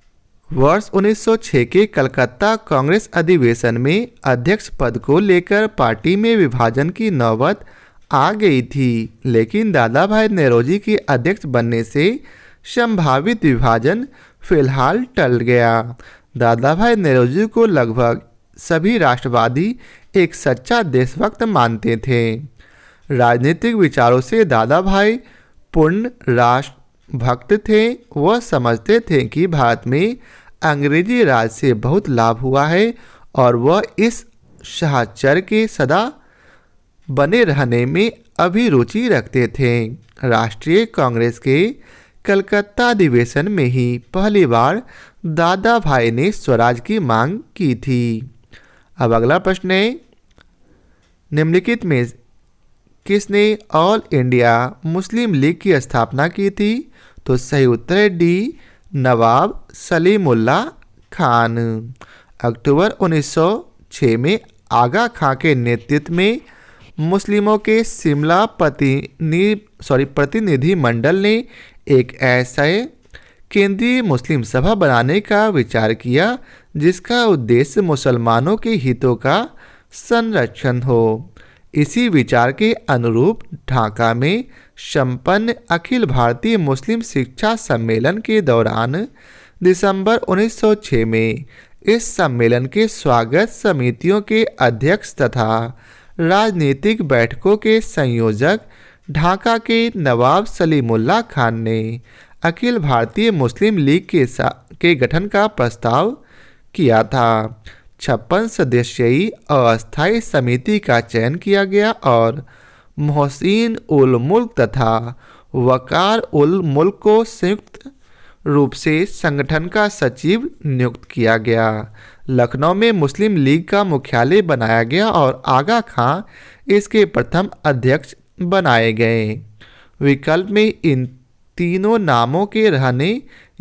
वर्ष 1906 के कलकत्ता कांग्रेस अधिवेशन में अध्यक्ष पद को लेकर पार्टी में विभाजन की नौबत आ गई थी, लेकिन दादा भाई नौरोजी के अध्यक्ष बनने से संभावित विभाजन फिलहाल टल गया। दादा भाई नौरोजी को लगभग सभी राष्ट्रवादी एक सच्चा देशभक्त मानते थे। राजनीतिक विचारों से दादा भाई पूर्ण राष्ट्रभक्त थे। वह समझते थे कि भारत में अंग्रेजी राज से बहुत लाभ हुआ है और वह इस साहचर्य के सदा बने रहने में अभिरुचि रखते थे। राष्ट्रीय कांग्रेस के कलकत्ता अधिवेशन में ही पहली बार दादा भाई ने स्वराज की मांग की थी। अब अगला प्रश्न है, निम्नलिखित में किसने ऑल इंडिया मुस्लिम लीग की स्थापना की थी? तो सही उत्तर है डी नवाब सलीमुल्ला खान। अक्टूबर 1906 में आगा खां के नेतृत्व में मुस्लिमों के शिमला प्रतिनिधि मंडल ने एक ऐसे केंद्रीय मुस्लिम सभा बनाने का विचार किया जिसका उद्देश्य मुसलमानों के हितों का संरक्षण हो। इसी विचार के अनुरूप ढाका में संपन्न अखिल भारतीय मुस्लिम शिक्षा सम्मेलन के दौरान दिसंबर 1906 में इस सम्मेलन के स्वागत समितियों के अध्यक्ष तथा राजनीतिक बैठकों के संयोजक ढाका के नवाब सलीमुल्ला खान ने अखिल भारतीय मुस्लिम लीग के गठन का प्रस्ताव किया था। 56 सदस्यीय अस्थायी समिति का चयन किया गया और मोहसिन उल मुल्क तथा वकार उल मुल्क को संयुक्त रूप से संगठन का सचिव नियुक्त किया गया। लखनऊ में मुस्लिम लीग का मुख्यालय बनाया गया और आगा खां इसके प्रथम अध्यक्ष बनाए गए। विकल्प में इन तीनों नामों के रहने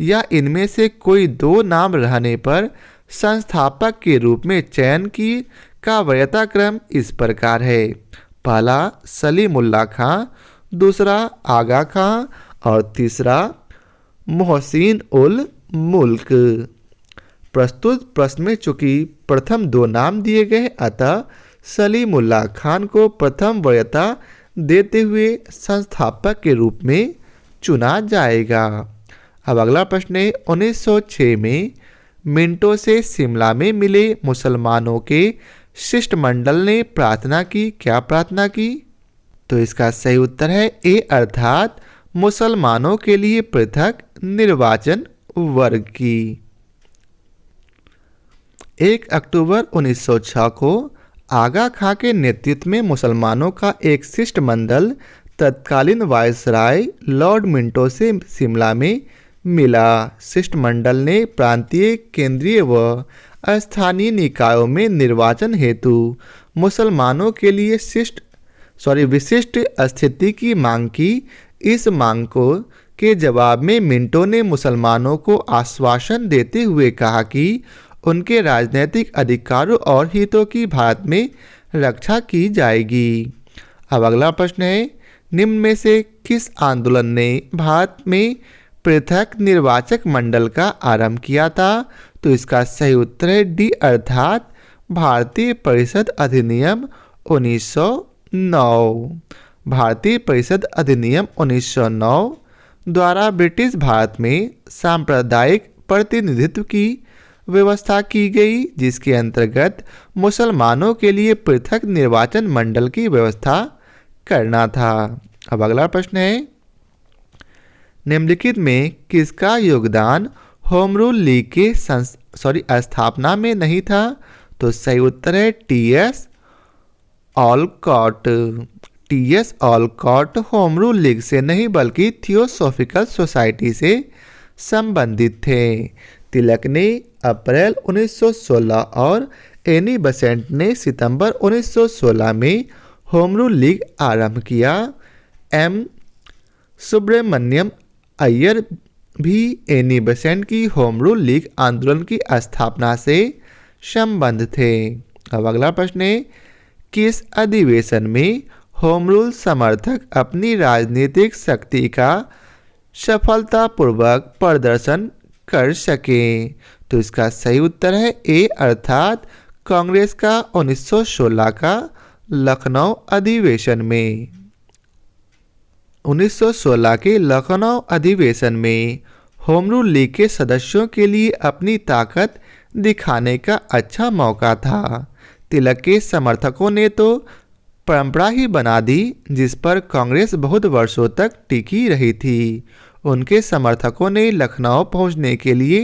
या इनमें से कोई दो नाम रहने पर संस्थापक के रूप में चयन का वरीयता क्रम इस प्रकार है। पहला सलीमुल्ला खां, दूसरा आगा खां और तीसरा मोहसिन उल मुल्क। प्रस्तुत प्रश्न में चूंकि प्रथम दो नाम दिए गए, अतः सलीमुल्लाह खान को प्रथम वरीयता देते हुए संस्थापक के रूप में चुना जाएगा। अब अगला प्रश्न है, 1906 में मिंटो से शिमला में मिले मुसलमानों के शिष्टमंडल ने प्रार्थना की। क्या प्रार्थना की? तो इसका सही उत्तर है ए, अर्थात मुसलमानों के लिए पृथक निर्वाचन वर्ग की। 1 अक्टूबर 1906 को आगा खां के नेतृत्व में मुसलमानों का एक शिष्टमंडल तत्कालीन वायसराय लॉर्ड मिंटो से शिमला में मिला। शिष्टमंडल ने प्रांतीय, केंद्रीय व स्थानीय निकायों में निर्वाचन हेतु मुसलमानों के लिए विशिष्ट स्थिति की मांग की। इस मांग के जवाब में मिंटो ने मुसलमानों को आश्वासन देते हुए कहा कि उनके राजनीतिक अधिकारों और हितों की भारत में रक्षा की जाएगी। अब अगला प्रश्न है, निम्न में से किस आंदोलन ने भारत में पृथक निर्वाचक मंडल का आरंभ किया था? तो इसका सही उत्तर है डी, अर्थात भारतीय परिषद अधिनियम 1909। भारतीय परिषद अधिनियम 1909 द्वारा ब्रिटिश भारत में सांप्रदायिक प्रतिनिधित्व की व्यवस्था की गई, जिसके अंतर्गत मुसलमानों के लिए पृथक निर्वाचन मंडल की व्यवस्था करना था। अब अगला प्रश्न है, निम्नलिखित में किसका योगदान होम रूल लीग के स्थापना में नहीं था? तो सही उत्तर है T.S.. Olcott. T.S.. Olcott home rule league से नहीं बल्कि थियोसॉफिकल सोसाइटी से संबंधित थे। तिलक ने अप्रैल 1916 और एनी बेसेंट ने सितंबर 1916 में होम रूल लीग आरंभ किया। एम सुब्रमण्यम अय्यर भी एनी बेसेंट की होम रूल लीग आंदोलन की स्थापना से संबंध थे। अब अगला प्रश्न है, किस अधिवेशन में होम रूल समर्थक अपनी राजनीतिक शक्ति का सफलतापूर्वक प्रदर्शन कर सके? तो इसका सही उत्तर है ए, अर्थात कांग्रेस का 1916 का लखनऊ अधिवेशन में। 1916 के लखनऊ अधिवेशन में होम रूल लीग के सदस्यों के लिए अपनी ताकत दिखाने का अच्छा मौका था। तिलक के समर्थकों ने तो परंपरा ही बना दी जिस पर कांग्रेस बहुत वर्षों तक टिकी रही थी। उनके समर्थकों ने लखनऊ पहुंचने के लिए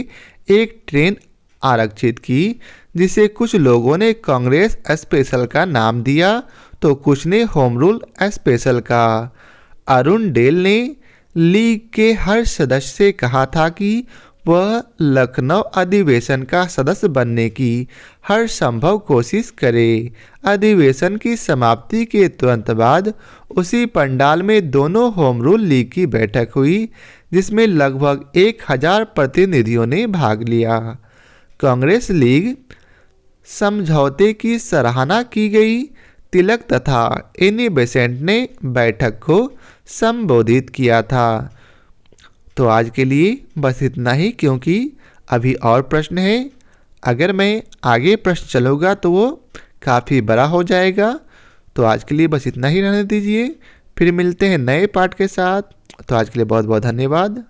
एक ट्रेन आरक्षित की, जिसे कुछ लोगों ने कांग्रेस स्पेशल का नाम दिया तो कुछ ने होम रूल स्पेशल का। अरुण डेल ने लीग के हर सदस्य से कहा था कि वह लखनऊ अधिवेशन का सदस्य बनने की हर संभव कोशिश करे। अधिवेशन की समाप्ति के तुरंत बाद उसी पंडाल में दोनों होम रूल लीग की बैठक हुई, जिसमें लगभग 1000 प्रतिनिधियों ने भाग लिया। कांग्रेस लीग समझौते की सराहना की गई। तिलक तथा एनी बेसेंट ने बैठक को संबोधित किया था। तो आज के लिए बस इतना ही, क्योंकि अभी और प्रश्न है। अगर मैं आगे प्रश्न चलूँगा तो वो काफ़ी बड़ा हो जाएगा। तो आज के लिए बस इतना ही रहने दीजिए, फिर मिलते हैं नए पार्ट के साथ। तो आज के लिए बहुत बहुत धन्यवाद।